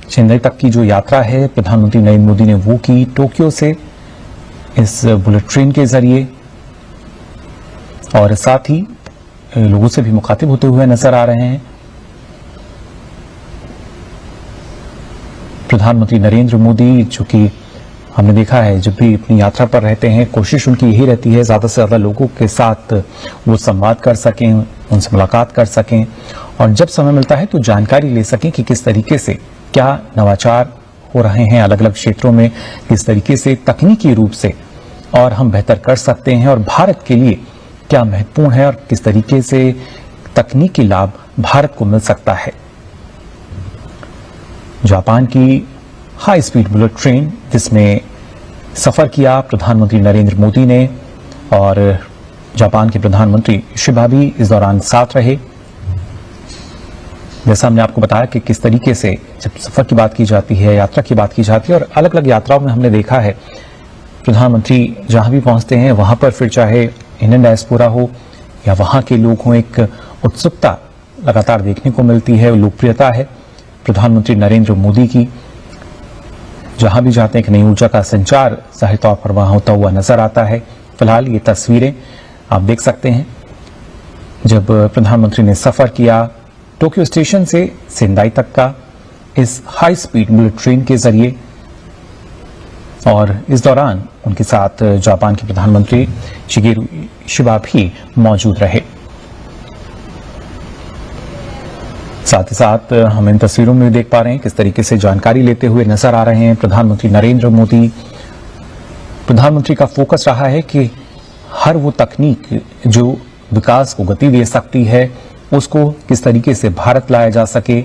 चेन्नई तक की जो यात्रा है प्रधानमंत्री नरेंद्र मोदी ने वो की टोक्यो से इस बुलेट ट्रेन के जरिए, और साथ ही लोगों से भी मुखातिब होते हुए नजर आ रहे हैं। प्रधानमंत्री नरेंद्र मोदी जो कि हमने देखा है जब भी अपनी यात्रा पर रहते हैं कोशिश उनकी यही रहती है ज्यादा से ज्यादा लोगों के साथ वो संवाद कर सकें, उनसे मुलाकात कर सकें, और जब समय मिलता है तो जानकारी ले सकें कि किस तरीके से क्या नवाचार हो रहे हैं अलग अलग क्षेत्रों में, किस तरीके से तकनीकी रूप से और हम बेहतर कर सकते हैं, और भारत के लिए क्या महत्वपूर्ण है और किस तरीके से तकनीकी लाभ भारत को मिल सकता है। जापान की हाई स्पीड बुलेट ट्रेन जिसमें सफर किया प्रधानमंत्री नरेंद्र मोदी ने, और जापान के प्रधानमंत्री शिबा भी इस दौरान साथ रहे। जैसा हमने आपको बताया कि किस तरीके से जब सफर की बात की जाती है, यात्रा की बात की जाती है, और अलग अलग यात्राओं में हमने देखा है प्रधानमंत्री जहां भी पहुंचते हैं वहां पर फिर चाहे इंडियन डायस्पोरा हो या वहां के लोग हों, एक उत्सुकता लगातार देखने को मिलती है, लोकप्रियता है प्रधानमंत्री नरेंद्र मोदी की। जहां भी जाते हैं एक नई ऊर्जा का संचार जाहिर तौर पर वहां होता हुआ नजर आता है। फिलहाल ये तस्वीरें आप देख सकते हैं जब प्रधानमंत्री ने सफर किया टोक्यो स्टेशन से सेंदाई तक का इस हाई स्पीड बुलेट ट्रेन के जरिए, और इस दौरान उनके साथ जापान के प्रधानमंत्री शिगेरू इशिबा भी मौजूद रहे। साथ ही साथ हम इन तस्वीरों में भी देख पा रहे हैं किस तरीके से जानकारी लेते हुए नजर आ रहे हैं प्रधानमंत्री नरेंद्र मोदी। प्रधानमंत्री का फोकस रहा है कि हर वो तकनीक जो विकास को गति दे सकती है उसको किस तरीके से भारत लाया जा सके।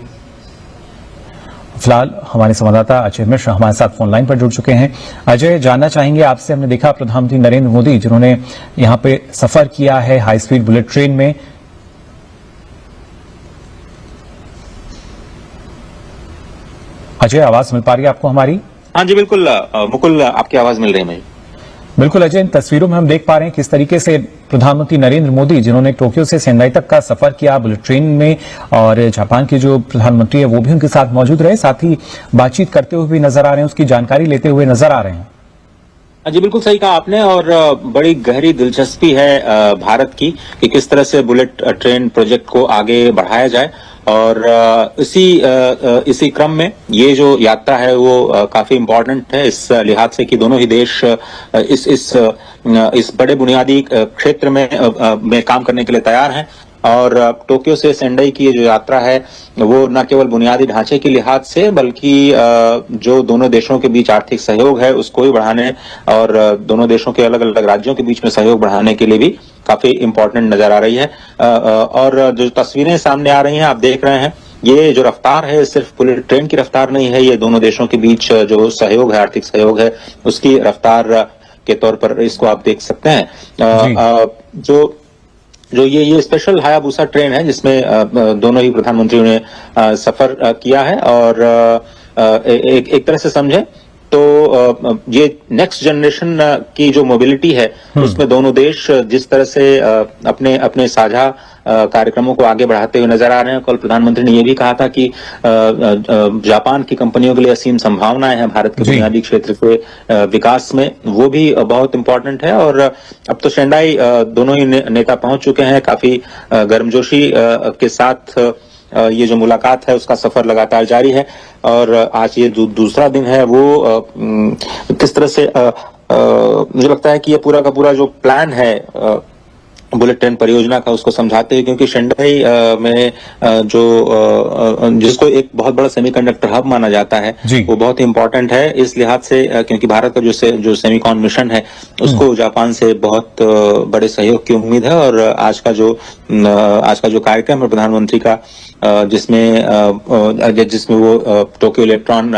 फिलहाल हमारे संवाददाता अजय मिश्र हमारे साथ फोन लाइन पर जुड़ चुके हैं। अजय, जानना चाहेंगे आपसे, हमने देखा प्रधानमंत्री नरेंद्र मोदी जिन्होंने यहां पे सफर किया है हाई स्पीड बुलेट ट्रेन में, अजय आवाज मिल पा रही है आपको हमारी? हाँ जी बिल्कुल मुकुल, आपकी आवाज मिल रही है मुझे। बिल्कुल अजय, इन तस्वीरों में हम देख पा रहे हैं किस तरीके से प्रधानमंत्री नरेंद्र मोदी जिन्होंने टोक्यो से सेंडाई तक का सफर किया बुलेट ट्रेन में, और जापान के जो प्रधानमंत्री है वो भी उनके साथ मौजूद रहे, साथ ही बातचीत करते हुए भी नजर आ रहे हैं, उसकी जानकारी लेते हुए नजर आ रहे हैं। जी बिल्कुल सही कहा आपने, और बड़ी गहरी दिलचस्पी है भारत की कि किस तरह से बुलेट ट्रेन प्रोजेक्ट को आगे बढ़ाया जाए। और इसी क्रम में ये जो यात्रा है वो काफी इम्पोर्टेंट है इस लिहाज से कि दोनों ही देश इस बड़े बुनियादी क्षेत्र में काम करने के लिए तैयार हैं। और टोक्यो से सेंडाई की ये जो यात्रा है वो न केवल बुनियादी ढांचे के लिहाज से बल्कि जो दोनों देशों के बीच आर्थिक सहयोग है उसको भी बढ़ाने और दोनों देशों के अलग अलग राज्यों के बीच में सहयोग बढ़ाने के लिए भी काफी इम्पोर्टेंट नजर आ रही है। और जो तस्वीरें सामने आ रही हैं आप देख रहे हैं, ये जो रफ्तार है सिर्फ बुलेट ट्रेन की रफ्तार नहीं है, ये दोनों देशों के बीच जो सहयोग है, आर्थिक सहयोग है, उसकी रफ्तार के तौर पर इसको आप देख सकते हैं। जो ये स्पेशल हायाबुसा ट्रेन है जिसमें दोनों ही प्रधानमंत्रियों ने सफर किया है, और एक तरह से समझे तो ये नेक्स्ट जनरेशन की जो मोबिलिटी है उसमें दोनों देश जिस तरह से अपने साझा कार्यक्रमों को आगे बढ़ाते हुए नजर आ रहे हैं। कल प्रधानमंत्री ने यह भी कहा था कि जापान की कंपनियों के लिए असीम संभावनाएं हैं भारत के बुनियादी क्षेत्र के विकास में, वो भी बहुत इंपॉर्टेंट है। और अब तो शेंडाई दोनों ही नेता पहुंच चुके हैं, काफी गर्मजोशी के साथ ये जो मुलाकात है उसका सफर लगातार जारी है। और आज ये जो दूसरा दिन है वो किस तरह से मुझे लगता है कि ये पूरा का पूरा जो प्लान है बुलेट ट्रेन परियोजना का उसको समझाते हैं, क्योंकि शेंडाई में जिसको एक बहुत बड़ा सेमीकंडक्टर हब माना जाता है वो बहुत ही इंपॉर्टेंट है इस लिहाज से, क्योंकि भारत का जो सेमीकॉन मिशन है उसको जापान से बहुत बड़े सहयोग की उम्मीद है। और आज का जो कार्यक्रम है प्रधानमंत्री का जिसमें वो टोक्यो इलेक्ट्रॉन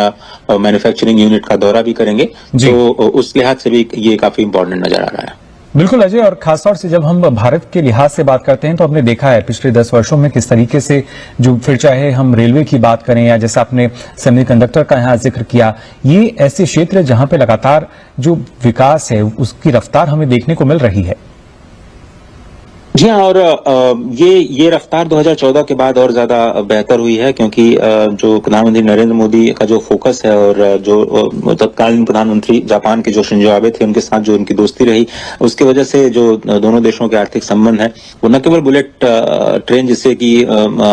मैन्युफैक्चरिंग यूनिट का दौरा भी करेंगे, तो उस लिहाज से भी ये काफी इंपॉर्टेंट नजर आ रहा है। बिल्कुल अजय, और खासतौर से जब हम भारत के लिहाज से बात करते हैं तो हमने देखा है पिछले 10 वर्षों में किस तरीके से जो फिर चाहे हम रेलवे की बात करें या जैसा आपने सेमीकंडक्टर का यहाँ जिक्र किया, ये ऐसे क्षेत्र जहां पे लगातार जो विकास है उसकी रफ्तार हमें देखने को मिल रही है। जी हाँ, और ये रफ्तार 2014 के बाद और ज्यादा बेहतर हुई है, क्योंकि जो प्रधानमंत्री नरेंद्र मोदी का जो फोकस है और जो तत्कालीन प्रधानमंत्री जापान के जो शिंजो आबे थे उनके साथ जो उनकी दोस्ती रही, उसकी वजह से जो दोनों देशों के आर्थिक संबंध है वो न केवल बुलेट ट्रेन जिसे कि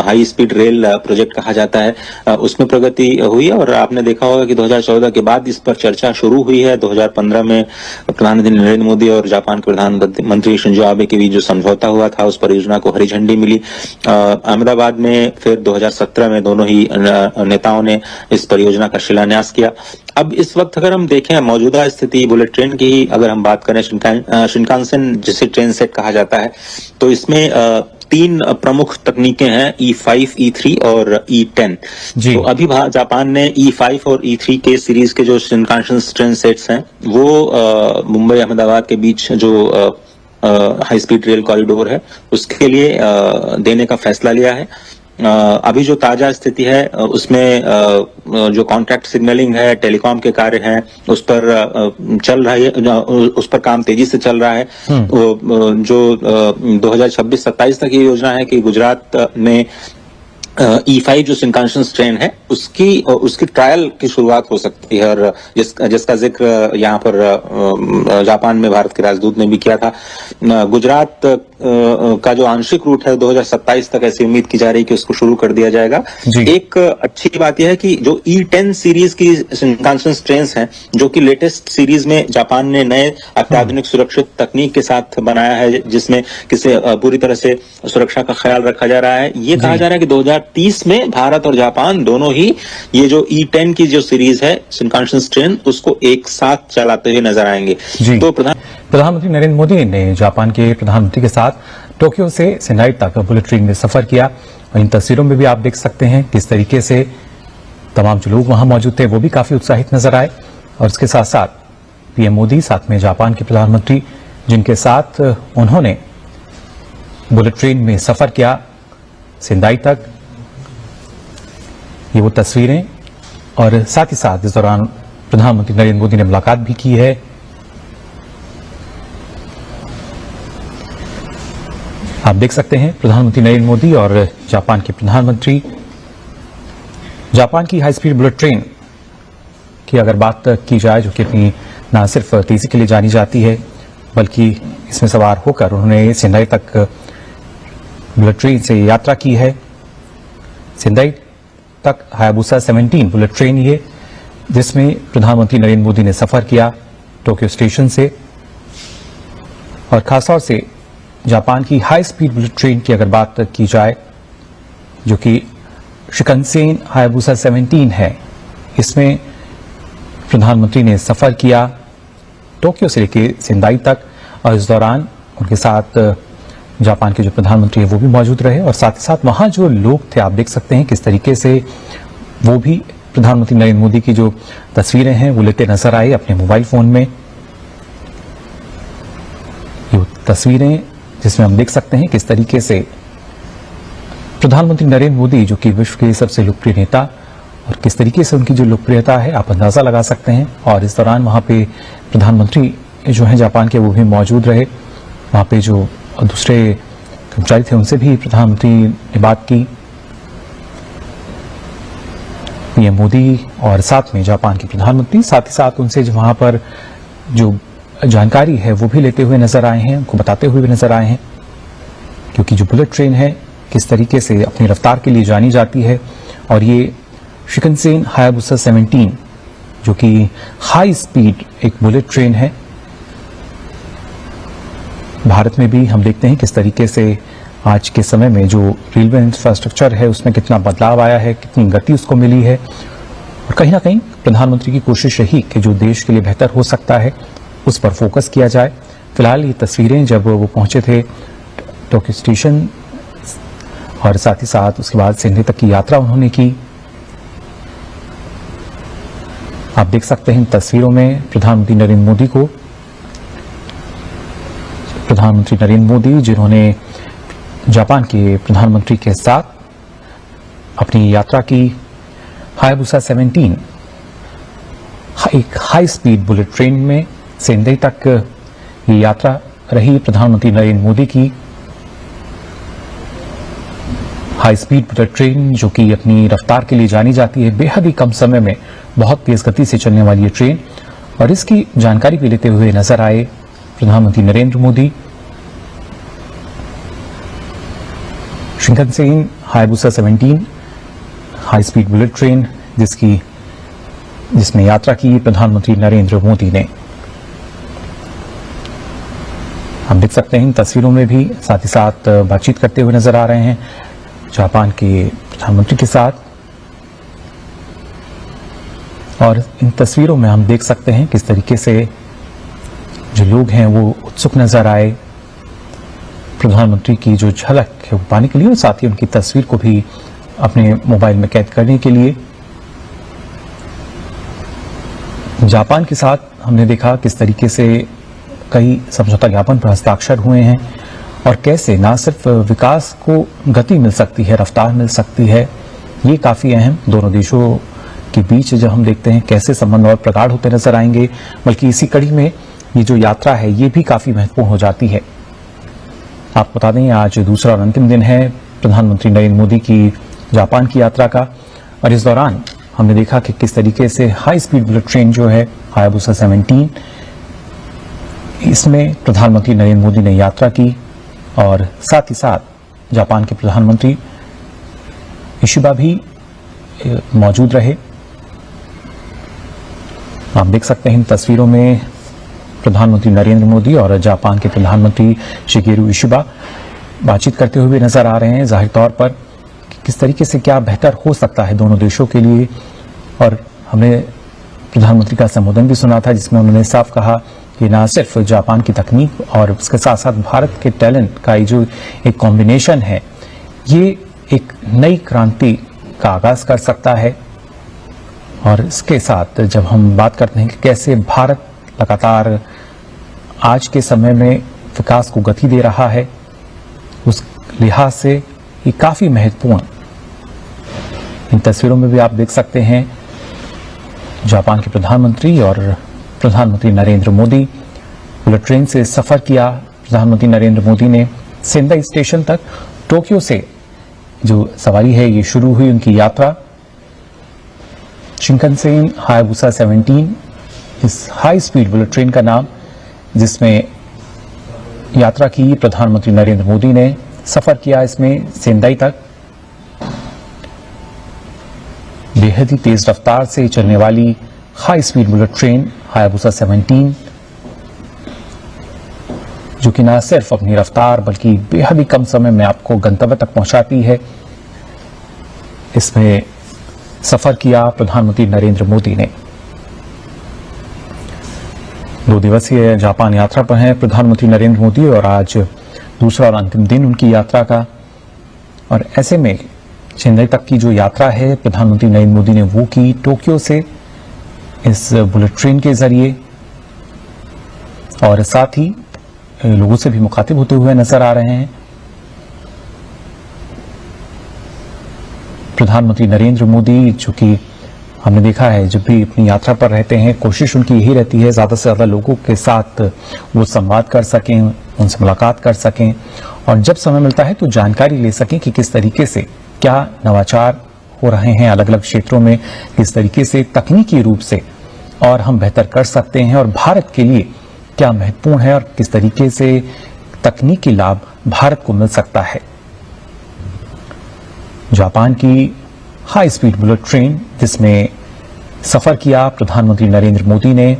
हाई स्पीड रेल प्रोजेक्ट कहा जाता है उसमें प्रगति हुई है। और आपने देखा होगा कि 2014 के बाद इस पर चर्चा शुरू हुई है। 2015 में प्रधानमंत्री नरेंद्र मोदी और जापान के प्रधानमंत्री शिंजो आबे के बीच जो समझौता हुआ था उस परियोजना को हरी झंडी मिली अहमदाबाद में। फिर 2017 में दोनों ही नेताओं ने इस परियोजना का शिलान्यास किया। अब इस वक्त अगर हम देखें मौजूदा स्थिति बुलेट ट्रेन की, अगर हम बात करें शिनकानसेन जिसे ट्रेन सेट कहा जाता है, तो इसमें 3 प्रमुख तकनीकें हैं, E5, E3 और E10। तो अभी जापान ने E5 और E3 के सीरीज के जो शिनकानसेन ट्रेन सेट्स हैं वो मुंबई अहमदाबाद के बीच जो हाई स्पीड रेल कॉरिडोर है उसके लिए देने का फैसला लिया है। अभी जो ताजा स्थिति है उसमें जो कॉन्ट्रैक्ट सिग्नलिंग है, टेलीकॉम के कार्य हैं, उस पर चल रहा है, उस पर काम तेजी से चल रहा है। जो 2026-27 तक ये योजना है कि गुजरात में E5 जो शिनकानसेन ट्रेन है उसकी ट्रायल की शुरुआत हो सकती है, और जिसका जिक्र यहाँ पर जापान में भारत के राजदूत ने भी किया था। गुजरात का जो आंशिक रूट है 2027 तक ऐसी उम्मीद की जा रही है कि उसको शुरू कर दिया जाएगा। जी। एक अच्छी बात यह है कि जो E10 सीरीज की शिनकानसेन ट्रेन हैं, जो कि लेटेस्ट सीरीज में जापान ने नए अत्याधुनिक सुरक्षित तकनीक के साथ बनाया है, जिसमें किसी पूरी तरह से सुरक्षा का ख्याल रखा जा रहा है। ये कहा जा रहा है कि 2030 में भारत और जापान दोनों ही ये जो E10 की जो सीरीज है शिनकानसेन ट्रेन, उसको एक साथ चलाते हुए नजर आएंगे। तो प्रधानमंत्री नरेंद्र मोदी ने जापान के प्रधानमंत्री के साथ टोक्यो से सेंडाई तक बुलेट ट्रेन में सफर किया और इन तस्वीरों में भी आप देख सकते हैं किस तरीके से तमाम जो लोग वहां मौजूद थे वो भी काफी उत्साहित नजर आए। और इसके साथ साथ पीएम मोदी, साथ में जापान के प्रधानमंत्री, जिनके साथ उन्होंने बुलेट ट्रेन में सफर किया सेंडाई तक, ये वो तस्वीरें। और साथ ही साथ इस दौरान प्रधानमंत्री नरेंद्र मोदी ने मुलाकात भी की है। आप देख सकते हैं प्रधानमंत्री नरेंद्र मोदी और जापान के प्रधानमंत्री। जापान की हाई स्पीड बुलेट ट्रेन की अगर बात की जाए, जो कि अपनी न सिर्फ तेजी के लिए जानी जाती है, बल्कि इसमें सवार होकर उन्होंने सेंडाई तक बुलेट ट्रेन से यात्रा की है। सेंडाई तक हायाबुसा 17 बुलेट ट्रेन ये, जिसमें प्रधानमंत्री नरेंद्र मोदी ने सफर किया टोक्यो स्टेशन से। और खासतौर से जापान की हाई स्पीड बुलेट ट्रेन की अगर बात की जाए, जो कि शिकनसेन हायाबुसा 17 है, इसमें प्रधानमंत्री ने सफर किया टोक्यो से लेकर सेंडाई तक। और इस दौरान उनके साथ जापान के जो प्रधानमंत्री है वो भी मौजूद रहे और साथ ही साथ वहां जो लोग थे, आप देख सकते हैं किस तरीके से वो भी प्रधानमंत्री नरेंद्र मोदी की जो तस्वीरें हैं वो लेते नजर आए अपने मोबाइल फोन में। ये तस्वीरें जिसमें हम देख सकते हैं किस तरीके से प्रधानमंत्री नरेंद्र मोदी, जो कि विश्व के सबसे लोकप्रिय नेता, और किस तरीके से उनकी जो लोकप्रियता है आप अंदाजा लगा सकते हैं। और इस दौरान वहां पे प्रधानमंत्री जो हैं जापान के, वो भी मौजूद रहे। वहां पे जो दूसरे कर्मचारी थे उनसे भी प्रधानमंत्री ने बात की। पीएम मोदी और साथ में जापान के प्रधानमंत्री, साथ ही साथ उनसे वहां पर जो जानकारी है वो भी लेते हुए नजर आए हैं, उनको बताते हुए भी नजर आए हैं, क्योंकि जो बुलेट ट्रेन है किस तरीके से अपनी रफ्तार के लिए जानी जाती है। और ये शिकनसेन हायाबुसा 17, जो कि हाई स्पीड एक बुलेट ट्रेन है। भारत में भी हम देखते हैं किस तरीके से आज के समय में जो रेलवे इंफ्रास्ट्रक्चर है उसमें कितना बदलाव आया है, कितनी गति उसको मिली है। और कहीं ना कहीं प्रधानमंत्री की कोशिश रही कि जो देश के लिए बेहतर हो सकता है उस पर फोकस किया जाए। फिलहाल ये तस्वीरें जब वो पहुंचे थे टोक्यो स्टेशन और साथ ही साथ उसके बाद सेंडाई तक की यात्रा उन्होंने की। आप देख सकते हैं इन तस्वीरों में प्रधानमंत्री नरेंद्र मोदी को, प्रधानमंत्री नरेंद्र मोदी जिन्होंने जापान के प्रधानमंत्री के साथ अपनी यात्रा की हायाबुसा 17 एक हाई स्पीड बुलेट ट्रेन में सेंडाई तक ये यात्रा रही प्रधानमंत्री नरेंद्र मोदी की। हाई स्पीड बुलेट ट्रेन जो कि अपनी रफ्तार के लिए जानी जाती है, बेहद ही कम समय में बहुत तेज गति से चलने वाली ये ट्रेन। और इसकी जानकारी भी लेते हुए नजर आए प्रधानमंत्री Narendra Modi. Shinkansen Hayabusa 17 high speed bullet train जिसमें यात्रा की प्रधानमंत्री नरेंद्र मोदी ने। हम देख सकते हैं इन तस्वीरों में भी साथ ही साथ बातचीत करते हुए नजर आ रहे हैं जापान के प्रधानमंत्री के साथ। और इन तस्वीरों में हम देख सकते हैं किस तरीके से जो लोग हैं वो उत्सुक नजर आए प्रधानमंत्री की जो झलक है वो पाने के लिए और साथ ही उनकी तस्वीर को भी अपने मोबाइल में कैद करने के लिए। जापान के साथ हमने देखा किस तरीके से कई समझौता ज्ञापन पर हस्ताक्षर हुए हैं और कैसे न सिर्फ विकास को गति मिल सकती है, रफ्तार मिल सकती है। ये काफी अहम दोनों देशों के बीच जब हम देखते हैं कैसे संबंध और प्रगाढ़ होते नजर आएंगे, बल्कि इसी कड़ी में ये जो यात्रा है ये भी काफी महत्वपूर्ण हो जाती है। आपको बता दें आज दूसरा और अंतिम दिन है प्रधानमंत्री नरेंद्र मोदी की जापान की यात्रा का। और इस दौरान हमने देखा कि किस तरीके से हाई स्पीड बुलेट ट्रेन जो है हायाबुसा 17, इसमें प्रधानमंत्री नरेंद्र मोदी ने यात्रा की और साथ ही साथ जापान के प्रधानमंत्री इशिबा भी मौजूद रहे। आप देख सकते हैं इन तस्वीरों में प्रधानमंत्री नरेंद्र मोदी और जापान के प्रधानमंत्री शिगेरू इशिबा बातचीत करते हुए नजर आ रहे हैं। जाहिर तौर पर कि किस तरीके से क्या बेहतर हो सकता है दोनों देशों के लिए। और हमने प्रधानमंत्री का संबोधन भी सुना था जिसमें उन्होंने साफ कहा कि न सिर्फ जापान की तकनीक और उसके साथ साथ भारत के टैलेंट का ये जो एक कॉम्बिनेशन है, ये एक नई क्रांति का आगाज कर सकता है। और इसके साथ जब हम बात करते हैं कि कैसे भारत लगातार आज के समय में विकास को गति दे रहा है, उस लिहाज से ये काफी महत्वपूर्ण। इन तस्वीरों में भी आप देख सकते हैं जापान के प्रधानमंत्री और प्रधानमंत्री नरेंद्र मोदी बुलेट ट्रेन से सफर किया। प्रधानमंत्री नरेंद्र मोदी ने सेंदाई स्टेशन तक टोक्यो से जो सवारी है ये शुरू हुई उनकी यात्रा। शिंकनसेन हायाबुसा 17 इस हाई स्पीड बुलेट ट्रेन का नाम, जिसमें यात्रा की प्रधानमंत्री नरेंद्र मोदी ने सफर किया इसमें सेंदाई तक। बेहद ही तेज रफ्तार से चलने वाली high speed bullet train Hayabusa 17, जो कि न सिर्फ अपनी रफ्तार बल्कि बेहद ही कम समय में आपको गंतव्य तक पहुंचाती है, इसमें सफर किया प्रधानमंत्री नरेंद्र मोदी ने। 2 दिवसीय जापान यात्रा पर हैं प्रधानमंत्री नरेंद्र मोदी और आज दूसरा और अंतिम दिन उनकी यात्रा का। और ऐसे में चेन्नई तक की जो यात्रा है प्रधानमंत्री नरेंद्र मोदी ने वो की टोक्यो से इस बुलेट ट्रेन के जरिए, और साथ ही लोगों से भी मुखातिब होते हुए नजर आ रहे हैं। प्रधानमंत्री नरेंद्र मोदी, जो कि हमने देखा है जब भी अपनी यात्रा पर रहते हैं कोशिश उनकी यही रहती है ज्यादा से ज्यादा लोगों के साथ वो संवाद कर सकें, उनसे मुलाकात कर सकें और जब समय मिलता है तो जानकारी ले सकें कि किस तरीके से क्या नवाचार हो रहे हैं अलग अलग क्षेत्रों में, किस तरीके से तकनीकी रूप से और हम बेहतर कर सकते हैं और भारत के लिए क्या महत्वपूर्ण है और किस तरीके से तकनीकी लाभ भारत को मिल सकता है। जापान की हाई स्पीड बुलेट ट्रेन जिसमें सफर किया प्रधानमंत्री नरेंद्र मोदी ने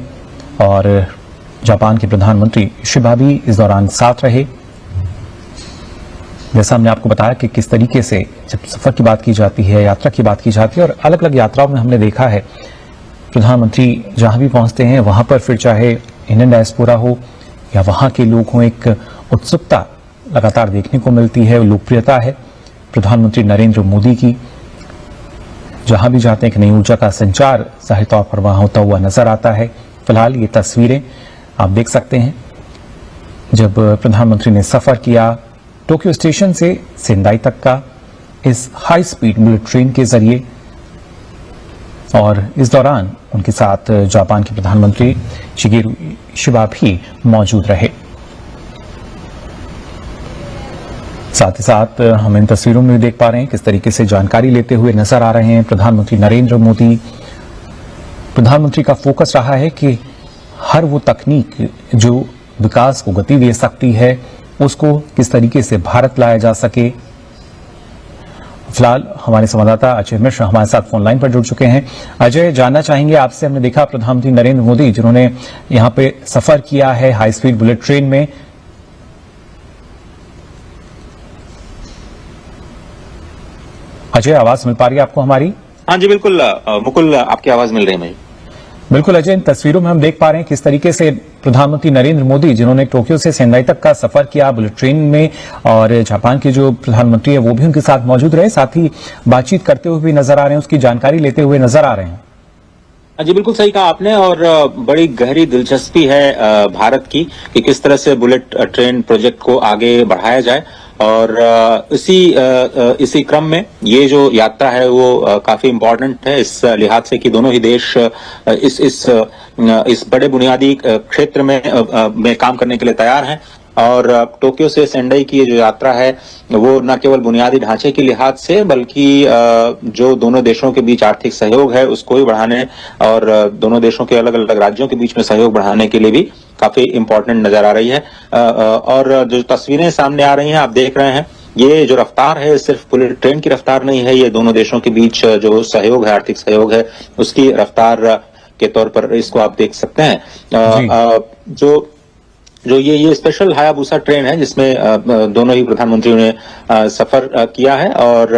और जापान के प्रधानमंत्री इशिबा भी इस दौरान साथ रहे। जैसा हमने आपको बताया कि किस तरीके से जब सफर की बात की जाती है, यात्रा की बात की जाती है और अलग अलग यात्राओं में हमने देखा है प्रधानमंत्री जहां भी पहुंचते हैं वहां पर फिर चाहे इंडियन डायस्पोरा हो या वहां के लोग हों, एक उत्सुकता लगातार देखने को मिलती है, लोकप्रियता है प्रधानमंत्री नरेंद्र मोदी की। जहां भी जाते हैं एक नई ऊर्जा का संचार जाहिर तौर पर वहां होता हुआ नजर आता है। फिलहाल ये तस्वीरें आप देख सकते हैं जब प्रधानमंत्री ने सफर किया टोक्यो स्टेशन से सेंदाई तक का इस हाई स्पीड बुलेट ट्रेन के जरिए, और इस दौरान उनके साथ जापान के प्रधानमंत्री शिगेरू इशिबा भी मौजूद रहे। साथ ही साथ हम इन तस्वीरों में भी देख पा रहे हैं किस तरीके से जानकारी लेते हुए नजर आ रहे हैं प्रधानमंत्री नरेंद्र मोदी। प्रधानमंत्री का फोकस रहा है कि हर वो तकनीक जो विकास को गति दे सकती है उसको किस तरीके से भारत लाया जा सके। फिलहाल हमारे संवाददाता अजय मिश्र हमारे साथ फोन लाइन पर जुड़ चुके हैं। अजय, जानना चाहेंगे आपसे, हमने देखा प्रधानमंत्री नरेंद्र मोदी जिन्होंने यहां पे सफर किया है हाई स्पीड बुलेट ट्रेन में, अजय आवाज मिल पा रही है आपको हमारी? हाँ जी बिल्कुल मुकुल, आपकी आवाज मिल रही है मुझे। बिल्कुल अजय, इन तस्वीरों में हम देख पा रहे हैं किस तरीके से प्रधानमंत्री नरेंद्र मोदी जिन्होंने टोक्यो से सेंदाई तक का सफर किया बुलेट ट्रेन में और जापान के जो प्रधानमंत्री है वो भी उनके साथ मौजूद रहे, साथ ही बातचीत करते हुए भी नजर आ रहे हैं, उसकी जानकारी लेते हुए नजर आ रहे हैं। जी बिल्कुल सही कहा आपने और बड़ी गहरी दिलचस्पी है भारत की कि किस तरह से बुलेट ट्रेन प्रोजेक्ट को आगे बढ़ाया जाए और इसी क्रम में ये जो यात्रा है वो काफी इम्पोर्टेंट है इस लिहाज से कि दोनों ही देश इस बड़े बुनियादी क्षेत्र में काम करने के लिए तैयार हैं और टोक्यो से सेंडाई की ये जो यात्रा है वो न केवल बुनियादी ढांचे के लिहाज से बल्कि जो दोनों देशों के बीच आर्थिक सहयोग है उसको भी बढ़ाने और दोनों देशों के अलग अलग राज्यों के बीच में सहयोग बढ़ाने के लिए भी काफी इंपॉर्टेंट नजर आ रही है। और जो तस्वीरें सामने आ रही हैं आप देख रहे हैं, ये जो रफ्तार है सिर्फ बुलेट ट्रेन की रफ्तार नहीं है, ये दोनों देशों के बीच जो सहयोग है, आर्थिक सहयोग है, उसकी रफ्तार के तौर पर इसको आप देख सकते हैं। जो ये स्पेशल हायाबुसा ट्रेन है जिसमें दोनों ही प्रधानमंत्रियों ने सफर किया है और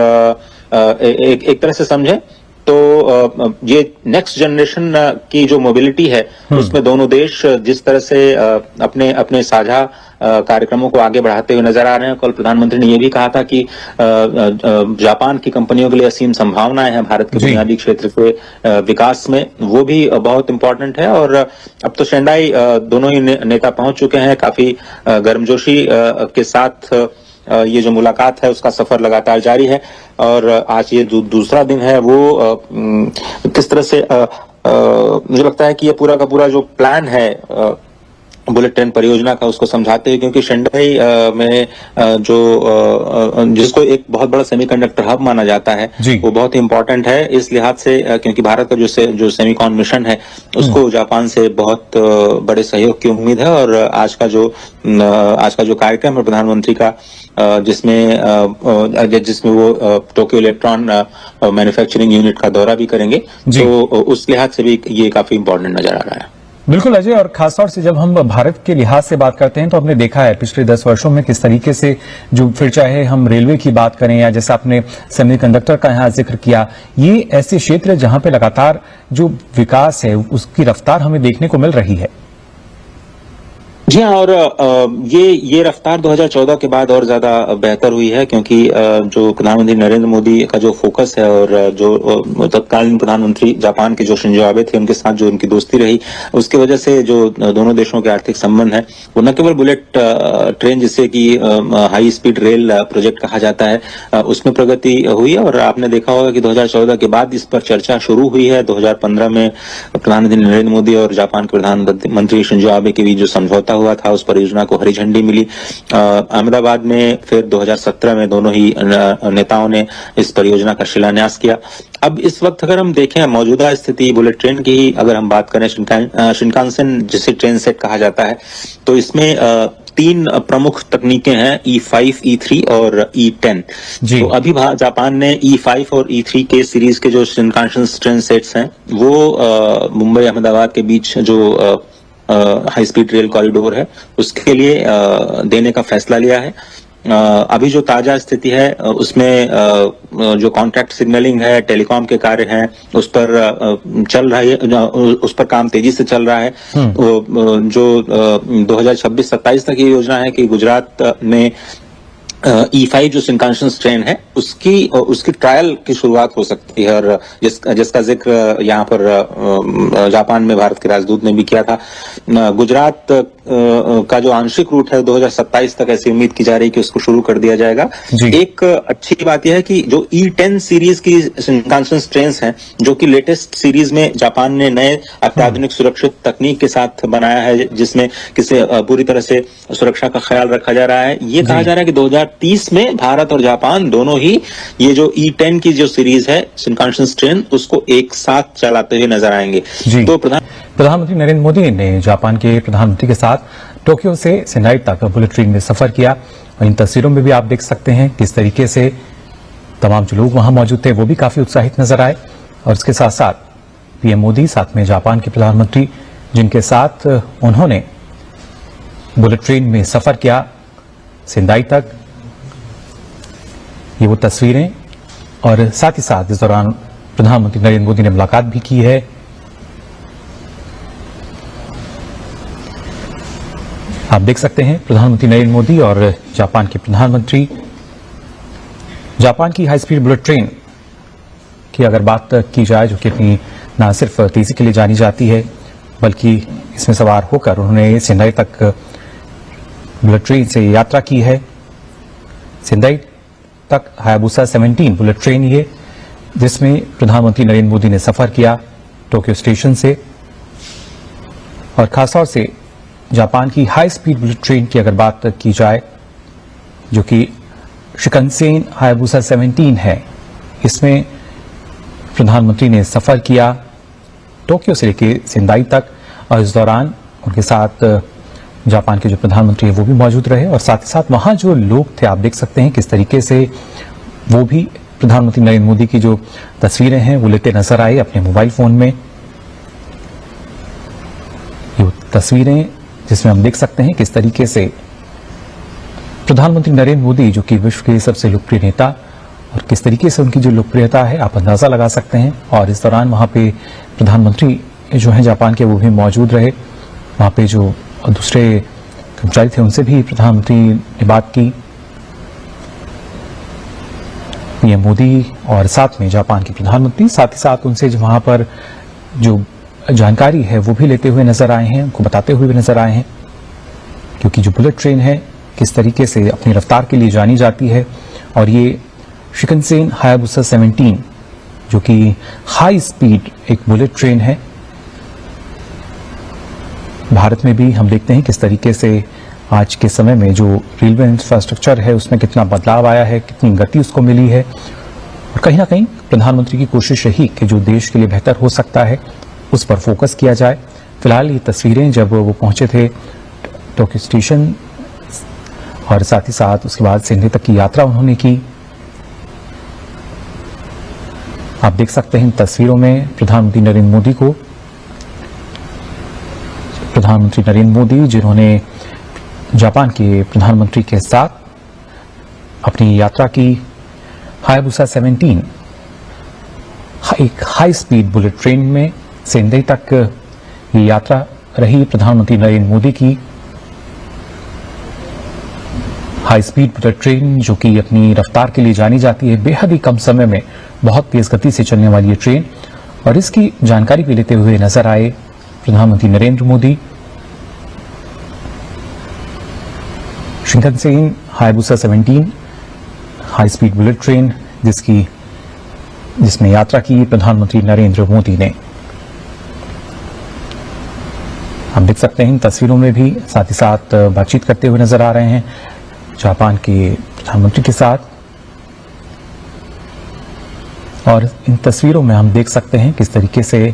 एक तरह से समझे तो ये नेक्स्ट जनरेशन की जो मोबिलिटी है उसमें दोनों देश जिस तरह से अपने अपने साझा कार्यक्रमों को आगे बढ़ाते हुए नजर आ रहे हैं। कल प्रधानमंत्री ने यह भी कहा था कि जापान की कंपनियों के लिए असीम संभावनाएं हैं भारत के बुनियादी क्षेत्र के विकास में, वो भी बहुत इंपॉर्टेंट है। और अब तो सेंडाई दोनों ही नेता पहुंच चुके हैं, काफी गर्मजोशी के साथ ये जो मुलाकात है उसका सफर लगातार जारी है और आज ये दूसरा दिन है। वो किस तरह से मुझे लगता है कि ये पूरा का पूरा जो प्लान है बुलेट ट्रेन परियोजना का उसको समझाते हैं, क्योंकि शेंडाई में जो जिसको एक बहुत बड़ा सेमीकंडक्टर हब माना जाता है वो बहुत ही इंपॉर्टेंट है इस लिहाज से, क्योंकि भारत का जो सेमीकॉन मिशन है उसको जापान से बहुत बड़े सहयोग की उम्मीद है। और आज का जो कार्यक्रम है प्रधानमंत्री का जिसमें वो टोक्यो इलेक्ट्रॉन मैन्युफैक्चरिंग यूनिट का दौरा भी करेंगे, तो उस लिहाज से भी ये काफी इंपॉर्टेंट नजर आ रहा है। बिल्कुल अजय, और खासतौर से जब हम भारत के लिहाज से बात करते हैं तो हमने देखा है पिछले 10 वर्षों में किस तरीके से जो फिर चाहे हम रेलवे की बात करें या जैसा आपने सेमीकंडक्टर का यहाँ जिक्र किया, ये ऐसे क्षेत्र है जहां पे लगातार जो विकास है उसकी रफ्तार हमें देखने को मिल रही है। जी हाँ, और ये रफ्तार 2014 के बाद और ज्यादा बेहतर हुई है, क्योंकि जो प्रधानमंत्री नरेंद्र मोदी का जो फोकस है और जो तत्कालीन प्रधानमंत्री जापान के जो शिंजो आबे थे उनके साथ जो उनकी दोस्ती रही, उसकी वजह से जो दोनों देशों के आर्थिक संबंध है वो न केवल बुलेट ट्रेन जिसे कि हाई स्पीड रेल प्रोजेक्ट कहा जाता है उसमें प्रगति हुई है। और आपने देखा होगा कि 2014 के बाद इस पर चर्चा शुरू हुई है। 2015 में प्रधानमंत्री नरेंद्र मोदी और जापान के प्रधानमंत्री शिंजो आबे के बीच जो समझौता हुआ था उस परियोजना को हरी झंडी मिली अहमदाबाद में। फिर 2017 में दोनों ही नेताओं ने इस परियोजना का शिलान्यास किया। अब इस वक्त अगर हम देखें मौजूदा स्थिति बुलेट ट्रेन की, अगर हम बात करें शिनकानसेन जिसे ट्रेन सेट कहा जाता है, तो इसमें 3 प्रमुख तकनीकें हैं, E5, E3 और E10। तो अभी जापान ने E5 और E3 के सीरीज के जो शिनकानसेन ट्रेन सेट्स हैं वो मुंबई अहमदाबाद के बीच जो हाई स्पीड रेल कॉरिडोर है उसके लिए देने का फैसला लिया है। अभी जो ताजा स्थिति है उसमें जो कॉन्ट्रैक्ट सिग्नलिंग है, टेलीकॉम के कार्य हैं, उस पर चल रहा है, उस पर काम तेजी से चल रहा है। जो 2026-27 तक ये योजना है कि गुजरात में E5 जो शिनकानसेन ट्रेन है उसकी ट्रायल की शुरुआत हो सकती है, और जिसका जिक्र यहाँ पर जापान में भारत के राजदूत ने भी किया था। गुजरात का जो आंशिक रूट है 2027 तक ऐसी उम्मीद की जा रही है कि उसको शुरू कर दिया जाएगा। एक अच्छी बात यह है कि जो E10 सीरीज की शिनकानसेन ट्रेन हैं जो कि लेटेस्ट सीरीज में जापान ने नए अत्याधुनिक सुरक्षित तकनीक के साथ बनाया है, जिसमें किसी पूरी तरह से सुरक्षा का ख्याल रखा जा रहा है। ये कहा जा रहा है कि 2030 में भारत और जापान दोनों ही ये जो E10 की जो सीरीज है शिनकानसेन ट्रेन उसको एक साथ चलाते हुए नजर आएंगे। तो प्रधानमंत्री नरेंद्र मोदी ने जापान के प्रधानमंत्री के साथ टोक्यो से सेंडाई तक बुलेट ट्रेन में सफर किया, और इन तस्वीरों में भी आप देख सकते हैं किस तरीके से तमाम जो लोग वहां मौजूद थे वो भी काफी उत्साहित नजर आए। और इसके साथ साथ पीएम मोदी, साथ में जापान के प्रधानमंत्री जिनके साथ उन्होंने बुलेट ट्रेन में सफर किया सेंडाई तक, ये वो तस्वीरें। और साथ ही साथ इस दौरान प्रधानमंत्री नरेंद्र मोदी ने मुलाकात भी की है। आप देख सकते हैं प्रधानमंत्री नरेंद्र मोदी और जापान के प्रधानमंत्री। जापान की हाई स्पीड बुलेट ट्रेन की अगर बात की जाए, जो कि अपनी न सिर्फ तेजी के लिए जानी जाती है बल्कि इसमें सवार होकर उन्होंने सेंडाई तक बुलेट ट्रेन से यात्रा की है। सेंडाई तक हायाबुसा 17 बुलेट ट्रेन ये, जिसमें प्रधानमंत्री नरेंद्र मोदी ने सफर किया टोक्यो स्टेशन से। और खासतौर से जापान की हाई स्पीड बुलेट ट्रेन की अगर बात की जाए, जो कि शिकनसेन हायाबुसा 17 है, इसमें प्रधानमंत्री ने सफर किया टोक्यो से लेकर सेंदाई तक, और इस दौरान उनके साथ जापान के जो प्रधानमंत्री है वो भी मौजूद रहे, और साथ ही साथ वहां जो लोग थे आप देख सकते हैं किस तरीके से वो भी प्रधानमंत्री नरेंद्र मोदी की जो तस्वीरें हैं वो लेते नजर आए अपने मोबाइल फोन में। ये तस्वीरें जिसमें हम देख सकते हैं किस तरीके से प्रधानमंत्री नरेंद्र मोदी, जो कि विश्व के सबसे लोकप्रिय नेता, और किस तरीके से उनकी जो लोकप्रियता है आप अंदाजा लगा सकते हैं। और इस दौरान वहां पे प्रधानमंत्री जो हैं जापान के वो भी मौजूद रहे। वहां पे जो दूसरे कर्मचारी थे उनसे भी प्रधानमंत्री ने बात की। पीएम मोदी और साथ में जापान के प्रधानमंत्री साथ ही साथ उनसे जो वहां पर जो जानकारी है वो भी लेते हुए नजर आए हैं, उनको बताते हुए भी नजर आए हैं, क्योंकि जो बुलेट ट्रेन है किस तरीके से अपनी रफ्तार के लिए जानी जाती है। और ये शिकनसेन हायाबुसा 17 जो कि हाई स्पीड एक बुलेट ट्रेन है, भारत में भी हम देखते हैं किस तरीके से आज के समय में जो रेलवे इंफ्रास्ट्रक्चर है उसमें कितना बदलाव आया है, कितनी गति उसको मिली है। और कहीं ना कहीं प्रधानमंत्री की कोशिश रही कि जो देश के लिए बेहतर हो सकता है उस पर फोकस किया जाए। फिलहाल ये तस्वीरें जब वो पहुंचे थे टोक्यो स्टेशन, और साथ ही साथ उसके बाद सेंदाई तक की यात्रा उन्होंने की। आप देख सकते हैं इन तस्वीरों में प्रधानमंत्री नरेंद्र मोदी को, प्रधानमंत्री नरेंद्र मोदी जिन्होंने जापान के प्रधानमंत्री के साथ अपनी यात्रा की हायाबुसा 17 एक हाई स्पीड बुलेट ट्रेन में सेंदाई तक ये यात्रा रही प्रधानमंत्री नरेंद्र मोदी की। हाई स्पीड बुलेट ट्रेन जो कि अपनी रफ्तार के लिए जानी जाती है, बेहद ही कम समय में बहुत तेज गति से चलने वाली ये ट्रेन, और इसकी जानकारी भी लेते हुए नजर आए प्रधानमंत्री Narendra Modi. Shinkansen Hayabusa 17 high speed bullet train जिसमें यात्रा की प्रधानमंत्री नरेंद्र मोदी ने। हम देख सकते हैं इन तस्वीरों में भी साथ ही साथ बातचीत करते हुए नजर आ रहे हैं जापान के प्रधानमंत्री के साथ। और इन तस्वीरों में हम देख सकते हैं किस तरीके से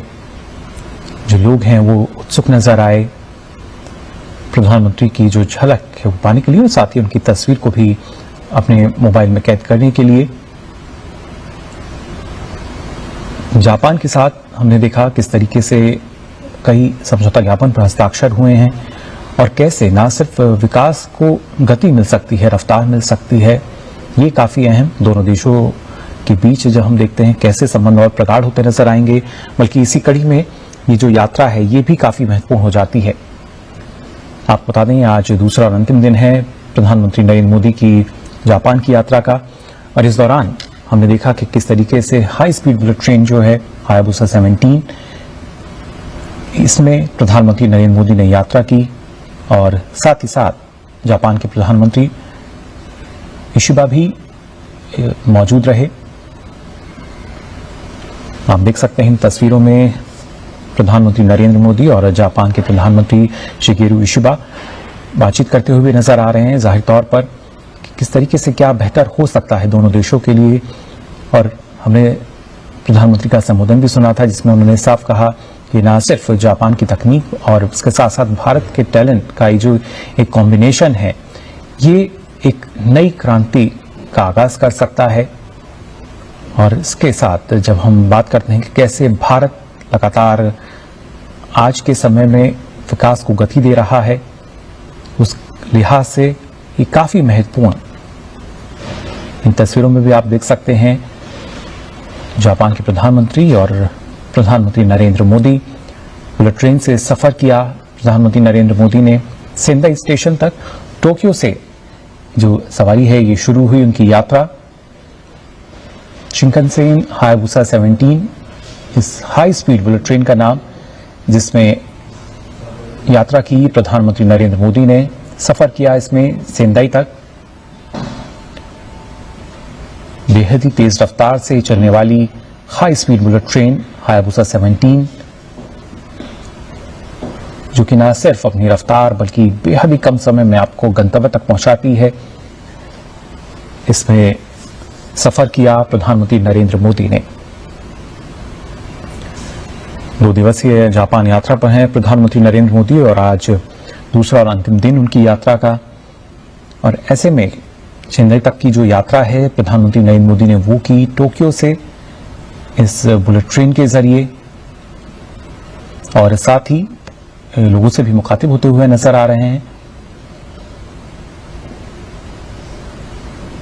जो लोग हैं वो उत्सुक नजर आए प्रधानमंत्री की जो झलक है वो पाने के लिए, और साथ ही उनकी तस्वीर को भी अपने मोबाइल में कैद करने के लिए। जापान के साथ हमने देखा किस तरीके से कई समझौता ज्ञापन पर हस्ताक्षर हुए हैं, और कैसे ना सिर्फ विकास को गति मिल सकती है, रफ्तार मिल सकती है, ये काफी अहम दोनों देशों के बीच जब हम देखते हैं कैसे संबंध और प्रगाढ़ होते नजर आएंगे, बल्कि इसी कड़ी में ये जो यात्रा है ये भी काफी महत्वपूर्ण हो जाती है। आपको बता दें आज दूसरा और अंतिम दिन है प्रधानमंत्री नरेंद्र मोदी की जापान की यात्रा का, और इस दौरान हमने देखा कि किस तरीके से हाई स्पीड बुलेट ट्रेन जो है हायाबुसा 17 इसमें प्रधानमंत्री नरेंद्र मोदी ने यात्रा की, और साथ ही साथ जापान के प्रधानमंत्री इशिबा भी मौजूद रहे। आप देख सकते हैं इन तस्वीरों में प्रधानमंत्री नरेंद्र मोदी और जापान के प्रधानमंत्री शिगेरू इशिबा बातचीत करते हुए नजर आ रहे हैं, जाहिर तौर पर कि किस तरीके से क्या बेहतर हो सकता है दोनों देशों के लिए। और हमने प्रधानमंत्री का संबोधन भी सुना था जिसमें उन्होंने साफ कहा कि न सिर्फ जापान की तकनीक और उसके साथ साथ भारत के टैलेंट का जो एक कॉम्बिनेशन है ये एक नई क्रांति का आगाज कर सकता है। और इसके साथ जब हम बात करते हैं कि कैसे भारत लगातार आज के समय में विकास को गति दे रहा है, उस लिहाज से ये काफी महत्वपूर्ण। इन तस्वीरों में भी आप देख सकते हैं जापान के प्रधानमंत्री और प्रधानमंत्री नरेंद्र मोदी बुलेट ट्रेन से सफर किया। प्रधानमंत्री नरेंद्र मोदी ने सेंदाई स्टेशन तक टोक्यो से जो सवारी है ये शुरू हुई उनकी यात्रा। शिकनसेन हायाबुसा 17 इस हाई स्पीड बुलेट ट्रेन का नाम, जिसमें यात्रा की प्रधानमंत्री नरेंद्र मोदी ने, सफर किया इसमें सेंदाई तक। बेहद ही तेज रफ्तार से चलने वाली high speed bullet train Hayabusa 17 जो कि न सिर्फ अपनी रफ्तार बल्कि बेहद ही कम समय में आपको गंतव्य तक पहुंचाती है। इसमें सफर किया प्रधानमंत्री नरेंद्र मोदी ने। 2 दिवसीय जापान यात्रा पर हैं प्रधानमंत्री नरेंद्र मोदी और आज दूसरा और अंतिम दिन उनकी यात्रा का। और ऐसे में चेन्नई तक की जो यात्रा है प्रधानमंत्री नरेंद्र मोदी ने वो की टोक्यो से इस बुलेट ट्रेन के जरिए, और साथ ही लोगों से भी मुखातिब होते हुए नजर आ रहे हैं।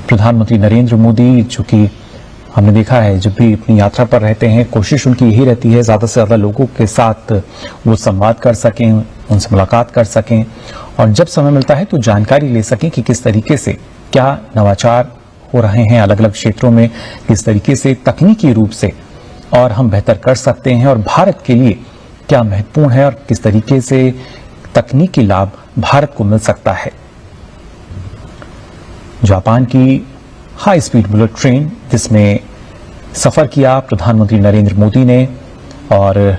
प्रधानमंत्री नरेंद्र मोदी, जो कि हमने देखा है जब भी अपनी यात्रा पर रहते हैं, कोशिश उनकी यही रहती है ज्यादा से ज्यादा लोगों के साथ वो संवाद कर सकें, उनसे मुलाकात कर सकें और जब समय मिलता है तो जानकारी ले सकें कि किस तरीके से क्या नवाचार हो रहे हैं अलग अलग क्षेत्रों में, किस तरीके से तकनीकी रूप से और हम बेहतर कर सकते हैं और भारत के लिए क्या महत्वपूर्ण है और किस तरीके से तकनीकी लाभ भारत को मिल सकता है। जापान की हाई स्पीड बुलेट ट्रेन जिसमें सफर किया प्रधानमंत्री नरेंद्र मोदी ने और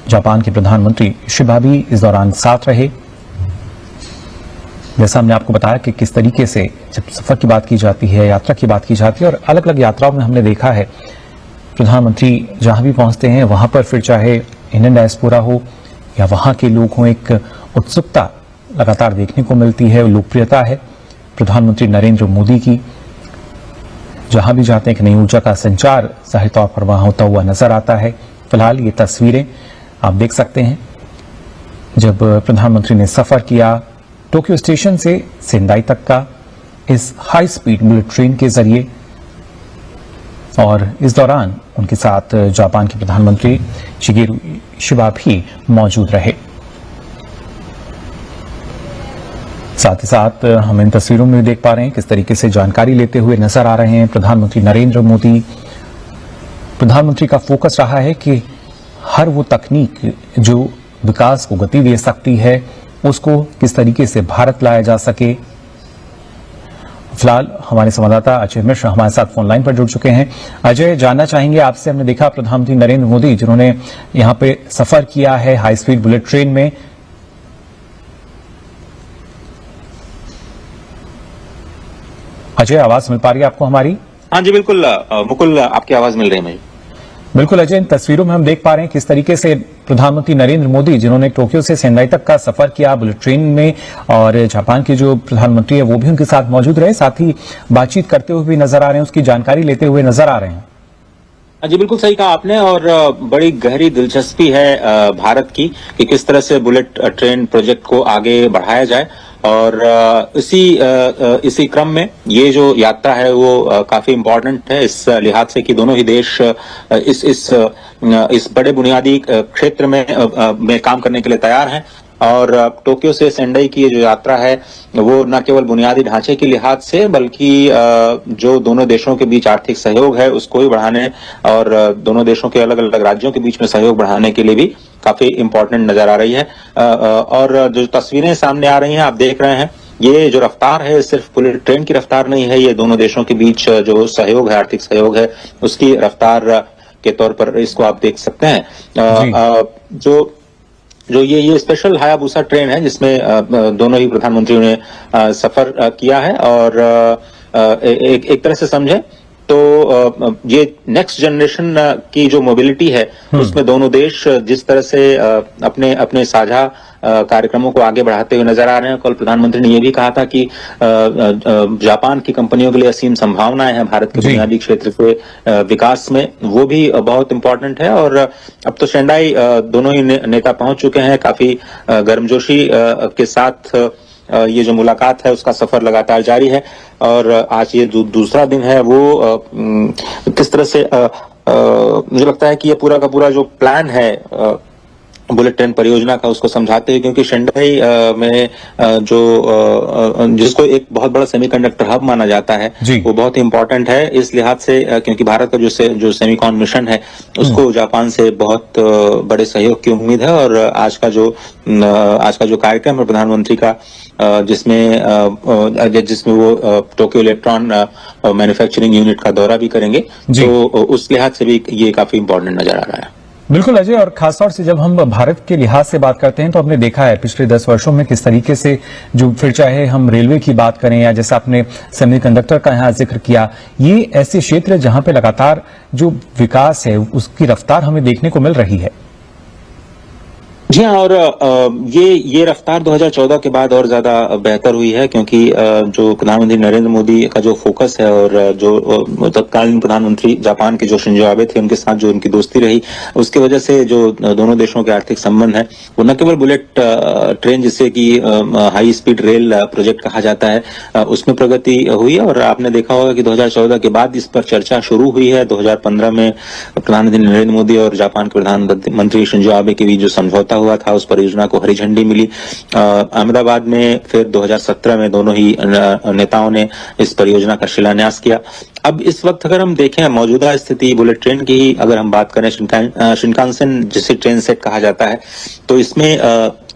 जापान के प्रधानमंत्री शिबा भी इस दौरान साथ रहे। जैसा हमने आपको बताया कि किस तरीके से जब सफर की बात की जाती है, यात्रा की बात की जाती है और अलग अलग यात्राओं में हमने देखा है प्रधानमंत्री जहां भी पहुंचते हैं वहां पर फिर चाहे इंडियन डायस्पोरा हो या वहां के लोग हों, एक उत्सुकता लगातार देखने को मिलती है, लोकप्रियता है प्रधानमंत्री नरेंद्र मोदी की। जहां भी जाते हैं कि नई ऊर्जा का संचार जाहिर तौर पर वहां होता हुआ नजर आता है। फिलहाल ये तस्वीरें आप देख सकते हैं जब प्रधानमंत्री ने सफर किया टोक्यो स्टेशन से सेंदाई तक का इस हाई स्पीड बुलेट ट्रेन के जरिए, और इस दौरान उनके साथ जापान के प्रधानमंत्री शिगेरू शिबा भी मौजूद रहे। साथ ही साथ हम इन तस्वीरों में भी देख पा रहे हैं किस तरीके से जानकारी लेते हुए नजर आ रहे हैं प्रधानमंत्री नरेंद्र मोदी। प्रधानमंत्री का फोकस रहा है कि हर वो तकनीक जो विकास को गति दे सकती है उसको किस तरीके से भारत लाया जा सके। फिलहाल हमारे संवाददाता अजय मिश्र हमारे साथ फोन लाइन पर जुड़ चुके हैं। अजय, जानना चाहेंगे आपसे, हमने देखा प्रधानमंत्री नरेंद्र मोदी जिन्होंने यहां पे सफर किया है हाई स्पीड बुलेट ट्रेन में, अजय आवाज मिल पा रही है आपको हमारी? हाँ जी बिल्कुल मुकुल, आपकी आवाज मिल रही है मुझे। बिल्कुल अजय, इन तस्वीरों में हम देख पा रहे हैं किस तरीके से प्रधानमंत्री नरेंद्र मोदी जिन्होंने टोक्यो से सेंदाई तक का सफर किया बुलेट ट्रेन में, और जापान के जो प्रधानमंत्री है वो भी उनके साथ मौजूद रहे, साथ ही बातचीत करते हुए भी नजर आ रहे हैं, उसकी जानकारी लेते हुए नजर आ रहे हैं। जी बिल्कुल सही कहा आपने, और बड़ी गहरी दिलचस्पी है भारत की कि किस तरह से बुलेट ट्रेन प्रोजेक्ट को आगे बढ़ाया जाए। और इसी क्रम में ये जो यात्रा है वो काफी इम्पोर्टेंट है इस लिहाज से कि दोनों ही देश इस बड़े बुनियादी क्षेत्र में काम करने के लिए तैयार हैं। और टोक्यो से सेंडाई की ये जो यात्रा है वो न केवल बुनियादी ढांचे के लिहाज से बल्कि जो दोनों देशों के बीच आर्थिक सहयोग है उसको भी बढ़ाने और दोनों देशों के अलग अलग राज्यों के बीच में सहयोग बढ़ाने के लिए भी काफी इम्पोर्टेंट नजर आ रही है। और जो तस्वीरें सामने आ रही हैं आप देख रहे हैं, ये जो रफ्तार है सिर्फ बुलेट ट्रेन की रफ्तार नहीं है, ये दोनों देशों के बीच जो सहयोग है, आर्थिक सहयोग है, उसकी रफ्तार के तौर पर इसको आप देख सकते हैं। जो ये स्पेशल हायाबुसा ट्रेन है जिसमें दोनों ही प्रधानमंत्रियों ने सफर किया है, और एक तरह से समझे तो ये नेक्स्ट जनरेशन की जो मोबिलिटी है उसमें दोनों देश जिस तरह से अपने साझा कार्यक्रमों को आगे बढ़ाते हुए नजर आ रहे हैं। कल प्रधानमंत्री ने यह भी कहा था कि जापान की कंपनियों के लिए असीम संभावनाएं हैं भारत के बुनियादी क्षेत्र के विकास में, वो भी बहुत इंपॉर्टेंट है। और अब तो सेंडाई दोनों ही नेता पहुंच चुके हैं, काफी गर्मजोशी के साथ ये जो मुलाकात है उसका सफर लगातार जारी है। और आज ये दूसरा दिन है, वो किस तरह से मुझे लगता है कि ये पूरा का पूरा जो प्लान है बुलेट ट्रेन परियोजना का उसको समझाते हैं, क्योंकि शेंडाई में जिसको एक बहुत बड़ा सेमीकंडक्टर हब माना जाता है वो बहुत ही इंपॉर्टेंट है इस लिहाज से, क्योंकि भारत का जो सेमीकॉन मिशन है उसको जापान से बहुत बड़े सहयोग की उम्मीद है। और आज का जो कार्यक्रम है प्रधानमंत्री का जिसमें वो टोक्यो इलेक्ट्रॉन मैन्युफैक्चरिंग यूनिट का दौरा भी करेंगे, तो उस लिहाज से भी ये काफी इंपॉर्टेंट नजर आ रहा है। बिल्कुल अजय, और खासतौर से जब हम भारत के लिहाज से बात करते हैं तो हमने देखा है पिछले 10 वर्षों में किस तरीके से जो फिर चाहे हम रेलवे की बात करें या जैसा आपने सेमीकंडक्टर का यहाँ जिक्र किया, ये ऐसे क्षेत्र जहां पे लगातार जो विकास है उसकी रफ्तार हमें देखने को मिल रही है। जी हाँ, और ये रफ्तार 2014 के बाद और ज्यादा बेहतर हुई है, क्योंकि जो प्रधानमंत्री नरेंद्र मोदी का जो फोकस है और जो तत्कालीन प्रधानमंत्री जापान के जो शिंजो आबे थे उनके साथ जो उनकी दोस्ती रही, उसकी वजह से जो दोनों देशों के आर्थिक संबंध है वो न केवल बुलेट ट्रेन जिसे कि हाई स्पीड रेल प्रोजेक्ट कहा जाता है उसमें प्रगति हुई, और आपने देखा होगा कि 2014 के बाद इस पर चर्चा शुरू हुई है। 2015 में प्रधानमंत्री नरेंद्र मोदी और जापान के प्रधानमंत्री शिंजो आबे के बीच जो समझौता हुआ था उस परियोजना को हरी झंडी मिली। अहमदाबाद में फिर 2017 में दोनों ही नेताओं ने इस परियोजना का शिलान्यास किया। अब इस वक्त अगर हम देखें मौजूदा स्थिति बुलेट ट्रेन की, अगर हम बात करें शिनकानसेन जिसे ट्रेन सेट कहा जाता है, तो इसमें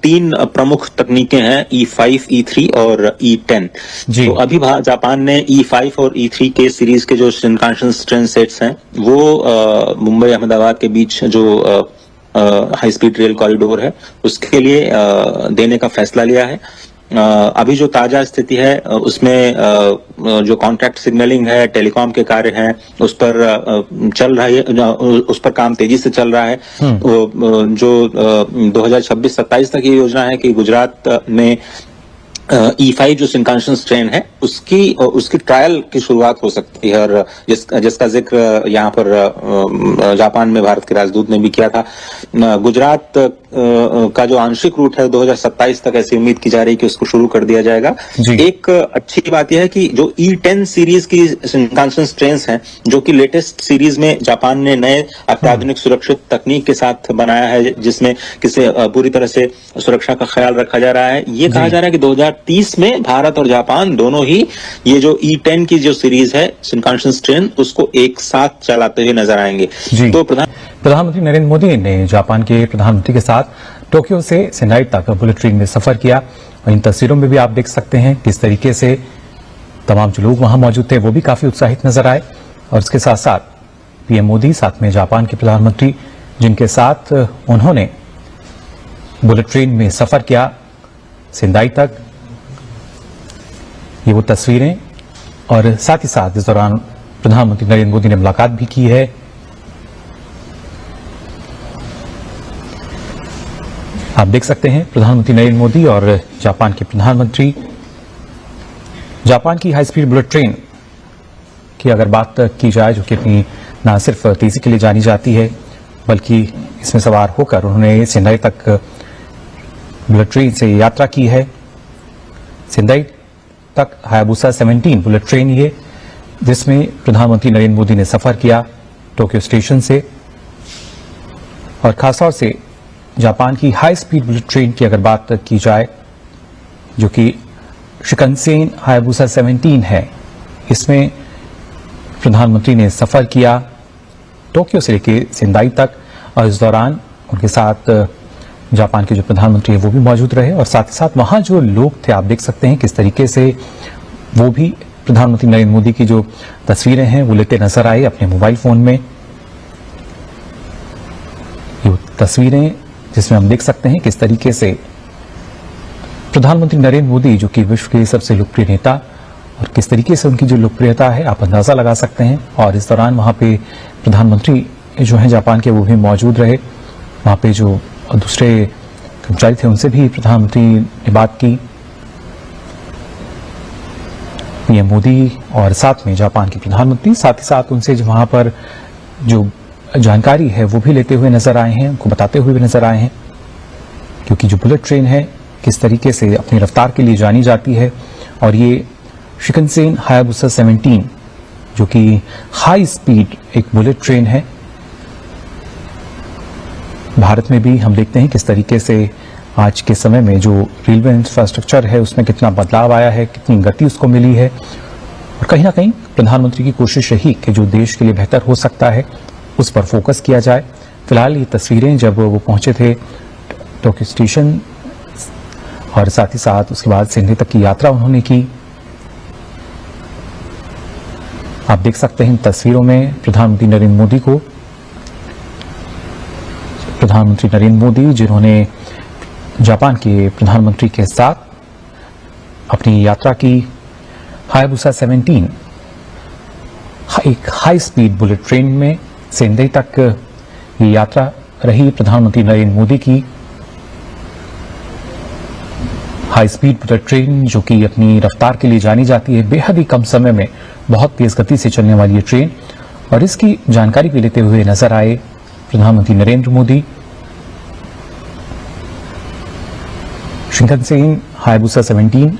3 प्रमुख तकनीकें हैं, E5, E3 और E10। तो अभी जापान ने E5 और E3 के सीरीज के जो शिनकानसेन ट्रेन सेट्स हैं वो मुंबई अहमदाबाद के बीच जो हाई स्पीड रेल कॉरिडोर है उसके लिए देने का फैसला लिया है। अभी जो ताजा स्थिति है उसमें जो कॉन्ट्रैक्ट सिग्नलिंग है, टेलीकॉम के कार्य हैं, उस पर चल रहा है, उस पर काम तेजी से चल रहा है। जो 2026-27 तक ये योजना है कि गुजरात में E5 जो शिनकानसेन ट्रेन है उसकी ट्रायल की शुरुआत हो सकती है, और जिसका जिक्र यहाँ पर जापान में भारत के राजदूत ने भी किया था। गुजरात का जो आंशिक रूट है 2027 तक ऐसी उम्मीद की जा रही है कि उसको शुरू कर दिया जाएगा। एक अच्छी बात यह है कि जो E10 सीरीज की शिनकानसेन ट्रेन हैं, जो कि लेटेस्ट सीरीज में जापान ने नए अत्याधुनिक सुरक्षित तकनीक के साथ बनाया है, जिसमें किसी पूरी तरह से सुरक्षा का ख्याल रखा जा रहा है। ये कहा जा रहा है कि 2030 में भारत और जापान दोनों ही ये जो E10 की जो सीरीज है शिनकानसेन ट्रेन उसको एक साथ चलाते हुए नजर आएंगे। तो प्रधानमंत्री नरेंद्र मोदी ने जापान के प्रधानमंत्री के साथ टोक्यो से सेंडाई तक बुलेट ट्रेन में सफर किया, और इन तस्वीरों में भी आप देख सकते हैं किस तरीके से तमाम जो लोग वहां मौजूद थे वो भी काफी उत्साहित नजर आए। और इसके साथ साथ पीएम मोदी, साथ में जापान के प्रधानमंत्री, जिनके साथ उन्होंने बुलेट ट्रेन में सफर किया सेंडाई तक, ये वो तस्वीरें। और साथ ही साथ इस दौरान प्रधानमंत्री नरेंद्र मोदी ने मुलाकात भी की है। आप देख सकते हैं प्रधानमंत्री नरेंद्र मोदी और जापान के प्रधानमंत्री। जापान की हाई स्पीड बुलेट ट्रेन की अगर बात की जाए, जो कि अपनी न सिर्फ तेजी के लिए जानी जाती है बल्कि इसमें सवार होकर उन्होंने सेंडाई तक बुलेट ट्रेन से यात्रा की है। सेंडाई तक हायाबुसा 17 बुलेट ट्रेन ये, जिसमें प्रधानमंत्री नरेंद्र मोदी ने सफर किया टोक्यो स्टेशन से। और खासतौर से जापान की हाई स्पीड बुलेट ट्रेन की अगर बात की जाए, जो कि शिनकानसेन हायाबुसा 17 है, इसमें प्रधानमंत्री ने सफर किया टोक्यो से लेकर सेंडाई तक, और इस दौरान उनके साथ जापान के जो प्रधानमंत्री है वो भी मौजूद रहे। और साथ ही साथ वहां जो लोग थे आप देख सकते हैं किस तरीके से वो भी प्रधानमंत्री नरेंद्र मोदी की जो तस्वीरें हैं वो लेते नजर आए अपने मोबाइल फोन में। ये तस्वीरें जिसमें हम देख सकते हैं किस तरीके से प्रधानमंत्री नरेंद्र मोदी, जो कि विश्व के सबसे लोकप्रिय नेता, और किस तरीके से उनकी जो लोकप्रियता है आप अंदाजा लगा सकते हैं। और इस दौरान वहां पे प्रधानमंत्री जो हैं जापान के वो भी मौजूद रहे। वहां पे जो दूसरे कर्मचारी थे उनसे भी प्रधानमंत्री ने बात की। पीएम मोदी और साथ में जापान के प्रधानमंत्री साथ ही साथ उनसे जो वहां पर जो जानकारी है वो भी लेते हुए नजर आए हैं, उनको बताते हुए भी नजर आए हैं, क्योंकि जो बुलेट ट्रेन है किस तरीके से अपनी रफ्तार के लिए जानी जाती है। और ये शिनकानसेन हायाबुसा 17 जो कि हाई स्पीड एक बुलेट ट्रेन है, भारत में भी हम देखते हैं किस तरीके से आज के समय में जो रेलवे इंफ्रास्ट्रक्चर है उसमें कितना बदलाव आया है, कितनी गति उसको मिली है। और कहीं ना कहीं प्रधानमंत्री की कोशिश रही कि जो देश के लिए बेहतर हो सकता है उस पर फोकस किया जाए। फिलहाल ये तस्वीरें जब वो पहुंचे थे टोक्यो स्टेशन, और साथ ही साथ उसके बाद सेंडाई तक की यात्रा उन्होंने की। आप देख सकते हैं इन तस्वीरों में प्रधानमंत्री नरेंद्र मोदी को। प्रधानमंत्री नरेंद्र मोदी, जिन्होंने जापान के प्रधानमंत्री के साथ अपनी यात्रा की हायाबुसा 17 एक हाई स्पीड बुलेट ट्रेन में सेंदाई तक ये यात्रा रही। प्रधानमंत्री नरेंद्र मोदी की हाई स्पीड बुलेट ट्रेन, जो कि अपनी रफ्तार के लिए जानी जाती है, बेहद ही कम समय में बहुत तेज गति से चलने वाली ये ट्रेन, और इसकी जानकारी भी लेते हुए नजर आए प्रधानमंत्री Narendra Modi. Shinkansen Hayabusa 17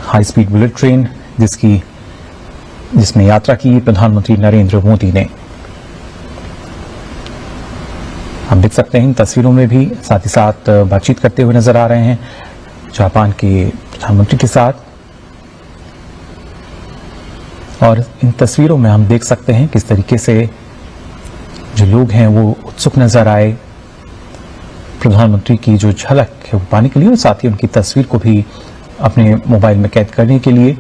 high speed bullet train जिसमें यात्रा की प्रधानमंत्री नरेंद्र मोदी ने। हम देख सकते हैं इन तस्वीरों में भी, साथ ही साथ बातचीत करते हुए नजर आ रहे हैं जापान के प्रधानमंत्री के साथ। और इन तस्वीरों में हम देख सकते हैं किस तरीके से जो लोग हैं वो उत्सुक नजर आए प्रधानमंत्री की जो झलक है वो पाने के लिए, और साथ ही उनकी तस्वीर को भी अपने मोबाइल में कैद करने के लिए।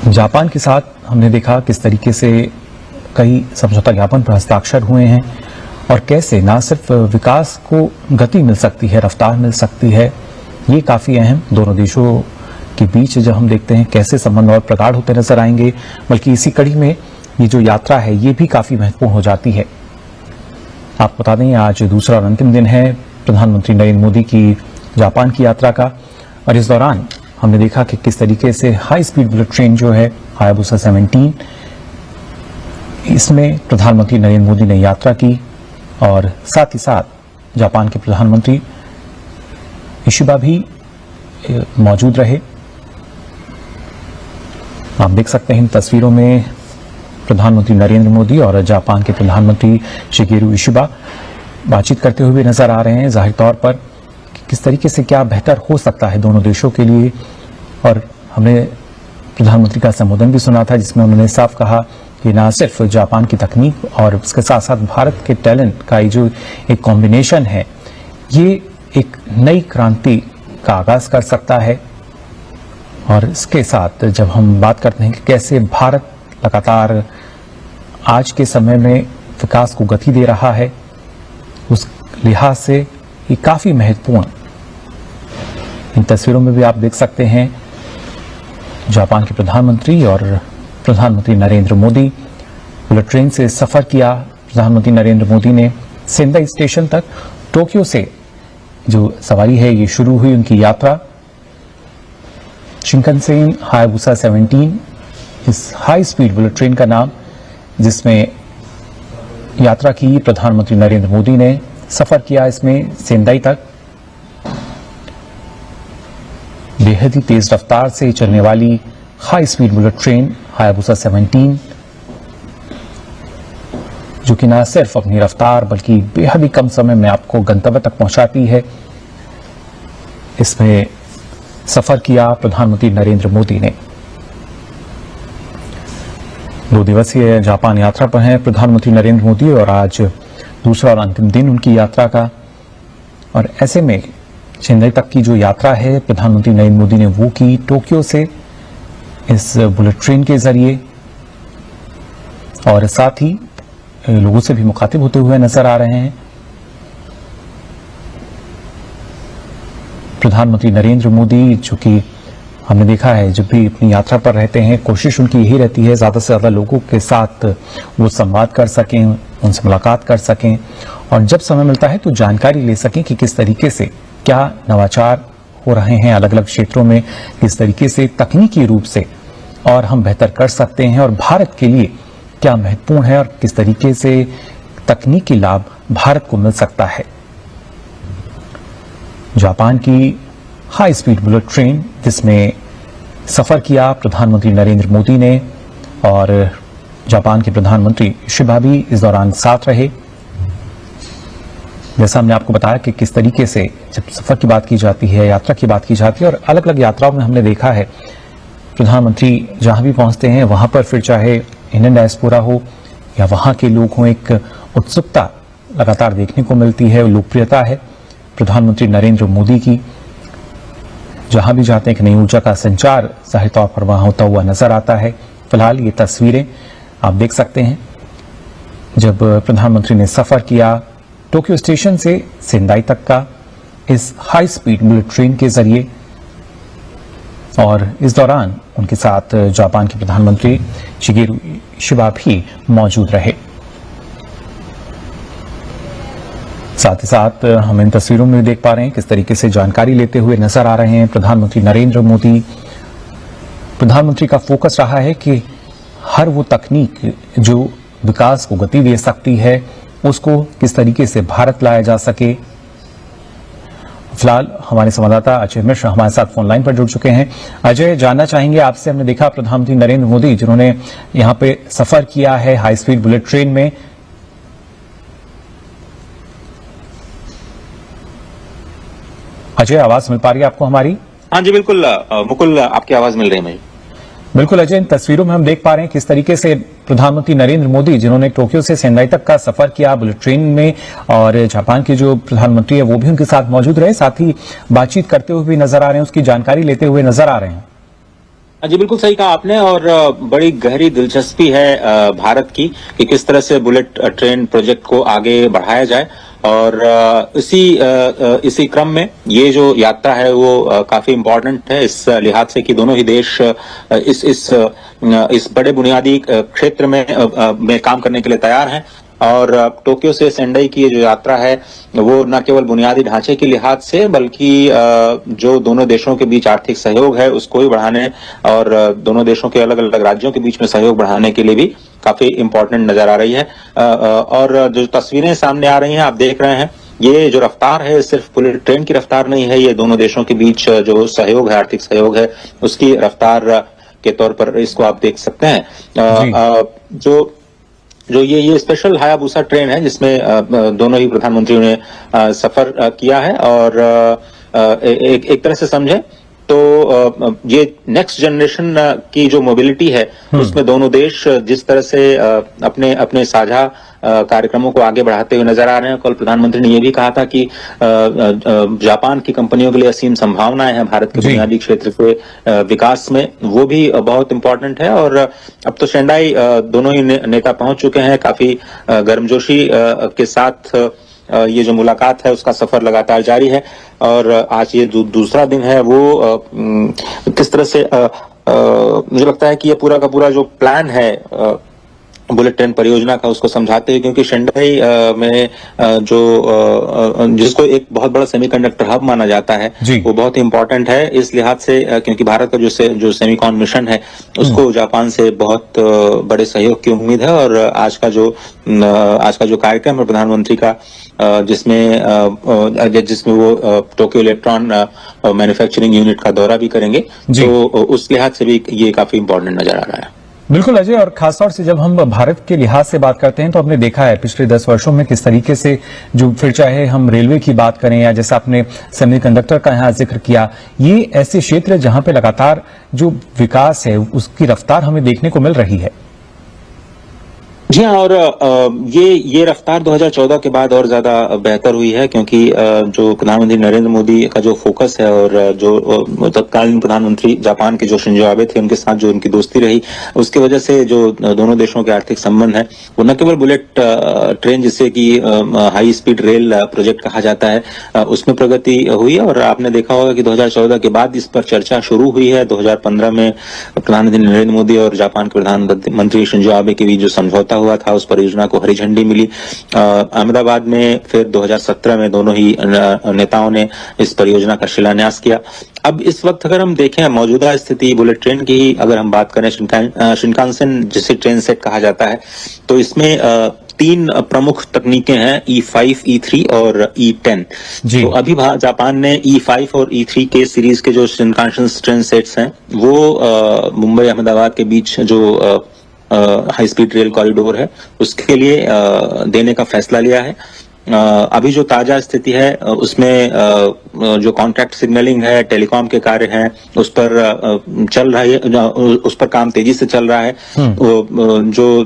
जापान के साथ हमने देखा किस तरीके से कई समझौता ज्ञापन पर हस्ताक्षर हुए हैं, और कैसे न सिर्फ विकास को गति मिल सकती है, रफ्तार मिल सकती है, ये काफी अहम दोनों देशों के बीच जब हम देखते हैं कैसे संबंध और प्रगाढ़ होते नजर आएंगे, बल्कि इसी कड़ी में ये जो यात्रा है ये भी काफी महत्वपूर्ण हो जाती है। आपको बता दें आज दूसरा और अंतिम दिन है प्रधानमंत्री नरेंद्र मोदी की जापान की यात्रा का, और इस दौरान हमने देखा कि किस तरीके से हाई स्पीड बुलेट ट्रेन जो है हायाबुसा 17, इसमें प्रधानमंत्री नरेंद्र मोदी ने यात्रा की, और साथ ही साथ जापान के प्रधानमंत्री इशिबा भी मौजूद रहे। आप देख सकते हैं इन तस्वीरों में प्रधानमंत्री नरेंद्र मोदी और जापान के प्रधानमंत्री शिगेरू इशिबा बातचीत करते हुए नजर आ रहे हैं, जाहिर तौर पर कि किस तरीके से क्या बेहतर हो सकता है दोनों देशों के लिए। और हमने प्रधानमंत्री का संबोधन भी सुना था जिसमें उन्होंने साफ कहा कि न सिर्फ जापान की तकनीक और उसके साथ साथ भारत के टैलेंट का जो एक कॉम्बिनेशन है, ये एक नई क्रांति का आगाज कर सकता है। और इसके साथ जब हम बात करते हैं कि कैसे भारत लगातार आज के समय में विकास को गति दे रहा है, उस लिहाज से ये काफी महत्वपूर्ण। इन तस्वीरों में भी आप देख सकते हैं जापान के प्रधानमंत्री और प्रधानमंत्री नरेंद्र मोदी बुलेट ट्रेन से सफर किया। प्रधानमंत्री नरेंद्र मोदी ने सेंदाई स्टेशन तक, टोक्यो से जो सवारी है ये शुरू हुई उनकी यात्रा। शिंकानसेन हायाबुसा 17 इस हाई स्पीड बुलेट ट्रेन का नाम, जिसमें यात्रा की प्रधानमंत्री नरेंद्र मोदी ने, सफर किया इसमें सेंदाई तक। बेहद ही तेज रफ्तार से चलने वाली high speed bullet train Hayabusa 17, जो कि न सिर्फ अपनी रफ्तार बल्कि बेहद ही कम समय में आपको गंतव्य तक पहुंचाती है, इसमें सफर किया प्रधानमंत्री नरेंद्र मोदी ने। 2 दिवसीय जापान यात्रा पर हैं प्रधानमंत्री नरेंद्र मोदी, और आज दूसरा और अंतिम दिन उनकी यात्रा का। और ऐसे में चेन्नई तक की जो यात्रा है प्रधानमंत्री नरेंद्र मोदी ने वो की टोक्यो से इस बुलेट ट्रेन के जरिए, और साथ ही लोगों से भी मुखातिब होते हुए नजर आ रहे हैं। प्रधानमंत्री नरेंद्र मोदी, जो कि हमने देखा है जब भी अपनी यात्रा पर रहते हैं, कोशिश उनकी यही रहती है ज्यादा से ज्यादा लोगों के साथ वो संवाद कर सकें, उनसे मुलाकात कर सकें, और जब समय मिलता है तो जानकारी ले सकें कि किस तरीके से क्या नवाचार हो रहे हैं अलग अलग क्षेत्रों में, किस तरीके से तकनीकी रूप से और हम बेहतर कर सकते हैं, और भारत के लिए क्या महत्वपूर्ण है, और किस तरीके से तकनीकी लाभ भारत को मिल सकता है। जापान की हाई स्पीड बुलेट ट्रेन जिसमें सफर किया प्रधानमंत्री नरेंद्र मोदी ने, और जापान के प्रधानमंत्री शिबा भी इस दौरान साथ रहे। जैसा हमने आपको बताया कि किस तरीके से जब सफर की बात की जाती है, यात्रा की बात की जाती है, और अलग अलग यात्राओं में हमने देखा है प्रधानमंत्री जहां भी पहुंचते हैं वहां पर फिर चाहे इंडियन डायस्पोरा हो या वहां के लोग हों, एक उत्सुकता लगातार देखने को मिलती है, लोकप्रियता है प्रधानमंत्री नरेंद्र मोदी की। जहां भी जाते हैं एक नई ऊर्जा का संचार जाहिर तौर पर वहां होता हुआ नजर आता है। फिलहाल ये तस्वीरें आप देख सकते हैं जब प्रधानमंत्री ने सफर किया टोक्यो स्टेशन से सेंदाई तक का इस हाई स्पीड बुलेट ट्रेन के जरिए, और इस दौरान उनके साथ जापान के प्रधानमंत्री शिगेरू इशिबा भी मौजूद रहे। साथ ही साथ हम इन तस्वीरों में देख पा रहे हैं किस तरीके से जानकारी लेते हुए नजर आ रहे हैं प्रधानमंत्री नरेंद्र मोदी। प्रधानमंत्री का फोकस रहा है कि हर वो तकनीक जो विकास को गति दे सकती है उसको किस तरीके से भारत लाया जा सके। फिलहाल हमारे संवाददाता अजय मिश्र हमारे साथ फोन लाइन पर जुड़ चुके हैं। अजय, जानना चाहेंगे आपसे, हमने देखा प्रधानमंत्री नरेंद्र मोदी जिन्होंने यहां पे सफर किया है हाई स्पीड बुलेट ट्रेन में, अजय आवाज मिल पा रही है आपको हमारी? हाँ जी बिल्कुल मुकुल, आपकी आवाज मिल रही है मुझे। बिल्कुल अजय, इन तस्वीरों में हम देख पा रहे हैं किस तरीके से प्रधानमंत्री नरेंद्र मोदी जिन्होंने टोक्यो से सेंदाई तक का सफर किया बुलेट ट्रेन में, और जापान के जो प्रधानमंत्री है वो भी उनके साथ मौजूद रहे, साथ ही बातचीत करते हुए भी नजर आ रहे हैं, उसकी जानकारी लेते हुए नजर आ रहे हैं। जी बिल्कुल सही कहा आपने, और बड़ी गहरी दिलचस्पी है भारत की कि किस तरह से बुलेट ट्रेन प्रोजेक्ट को आगे बढ़ाया जाए, और इसी क्रम में ये जो यात्रा है वो काफी इम्पोर्टेंट है इस लिहाज से कि दोनों ही देश इस बड़े बुनियादी क्षेत्र में काम करने के लिए तैयार हैं। और टोक्यो से सेंडाई की ये जो यात्रा है वो न केवल बुनियादी ढांचे के लिहाज से बल्कि जो दोनों देशों के बीच आर्थिक सहयोग है उसको भी बढ़ाने और दोनों देशों के अलग अलग राज्यों के बीच में सहयोग बढ़ाने के लिए भी काफी इम्पोर्टेंट नजर आ रही है। और जो तस्वीरें सामने आ रही हैं आप देख रहे हैं, ये जो रफ्तार है सिर्फ बुलेट ट्रेन की रफ्तार नहीं है, ये दोनों देशों के बीच जो सहयोग है, आर्थिक सहयोग है, उसकी रफ्तार के तौर पर इसको आप देख सकते हैं। जो ये स्पेशल हायाबुसा ट्रेन है जिसमें दोनों ही प्रधानमंत्रियों ने सफर किया है, और एक तरह से समझे तो ये नेक्स्ट जनरेशन की जो मोबिलिटी है उसमें दोनों देश जिस तरह से अपने साझा कार्यक्रमों को आगे बढ़ाते हुए नजर आ रहे हैं। कल प्रधानमंत्री ने यह भी कहा था कि जापान की कंपनियों के लिए असीम संभावनाएं हैं भारत के बुनियादी क्षेत्र के विकास में, वो भी बहुत इंपॉर्टेंट है। और अब तो सेंडाई दोनों ही नेता पहुंच चुके हैं, काफी गर्मजोशी के साथ ये जो मुलाकात है उसका सफर लगातार जारी है, और आज ये जो दूसरा दिन है वो किस तरह से मुझे लगता है कि ये पूरा का पूरा जो प्लान है बुलेट ट्रेन परियोजना का उसको समझाते हैं, क्योंकि शेंडाई में जिसको एक बहुत बड़ा सेमीकंडक्टर हब माना जाता है वो बहुत ही इंपॉर्टेंट है इस लिहाज से, क्योंकि भारत का जो सेमीकॉन मिशन है उसको जापान से बहुत बड़े सहयोग की उम्मीद है। और आज का जो कार्यक्रम है प्रधानमंत्री का जिसमें वो टोक्यो इलेक्ट्रॉन मैन्युफैक्चरिंग यूनिट का दौरा भी करेंगे, तो उस लिहाज से भी ये काफी इंपॉर्टेंट नजर आ रहा है। बिल्कुल अजय, और खासतौर से जब हम भारत के लिहाज से बात करते हैं तो हमने देखा है पिछले 10 वर्षों में किस तरीके से जो फिर चाहे हम रेलवे की बात करें या जैसा आपने सेमीकंडक्टर का यहाँ जिक्र किया, ये ऐसे क्षेत्र जहां पे लगातार जो विकास है उसकी रफ्तार हमें देखने को मिल रही है। जी हाँ, और ये रफ्तार 2014 के बाद और ज्यादा बेहतर हुई है, क्योंकि जो प्रधानमंत्री नरेंद्र मोदी का जो फोकस है और जो तत्कालीन प्रधानमंत्री जापान के जो शिंजो आबे थे उनके साथ जो उनकी दोस्ती रही, उसकी वजह से जो दोनों देशों के आर्थिक संबंध है वो न केवल बुलेट ट्रेन जिसे कि हाई स्पीड रेल प्रोजेक्ट कहा जाता है उसमें प्रगति हुई है। और आपने देखा होगा कि 2014 के बाद इस पर चर्चा शुरू हुई है। 2015 में प्रधानमंत्री नरेंद्र मोदी और जापान के प्रधानमंत्री शिंजो आबे के बीच जो समझौता हुआ था उस परियोजना को हरी झंडी मिली अहमदाबाद में। फिर 2017 में दोनों ही नेताओं ने इस परियोजना का शिलान्यास किया। अब इस वक्त अगर हम देखें मौजूदा स्थिति बुलेट ट्रेन की ही अगर हम बात करें, शिनकानसेन जिसे ट्रेन सेट कहा जाता है, तो इसमें 3 प्रमुख तकनीकें हैं, E5, E3 और E10। तो अभी जापान ने E5 और E3 के सीरीज के जो शिनकानसेन ट्रेन सेट्स हैं वो मुंबई अहमदाबाद के बीच जो हाई स्पीड रेल कॉरिडोर है उसके लिए देने का फैसला लिया है। अभी जो ताजा स्थिति है उसमें जो कॉन्ट्रैक्ट सिग्नलिंग है, टेलीकॉम के कार्य हैं, उस पर चल रहा है, उस पर काम तेजी से चल रहा है। जो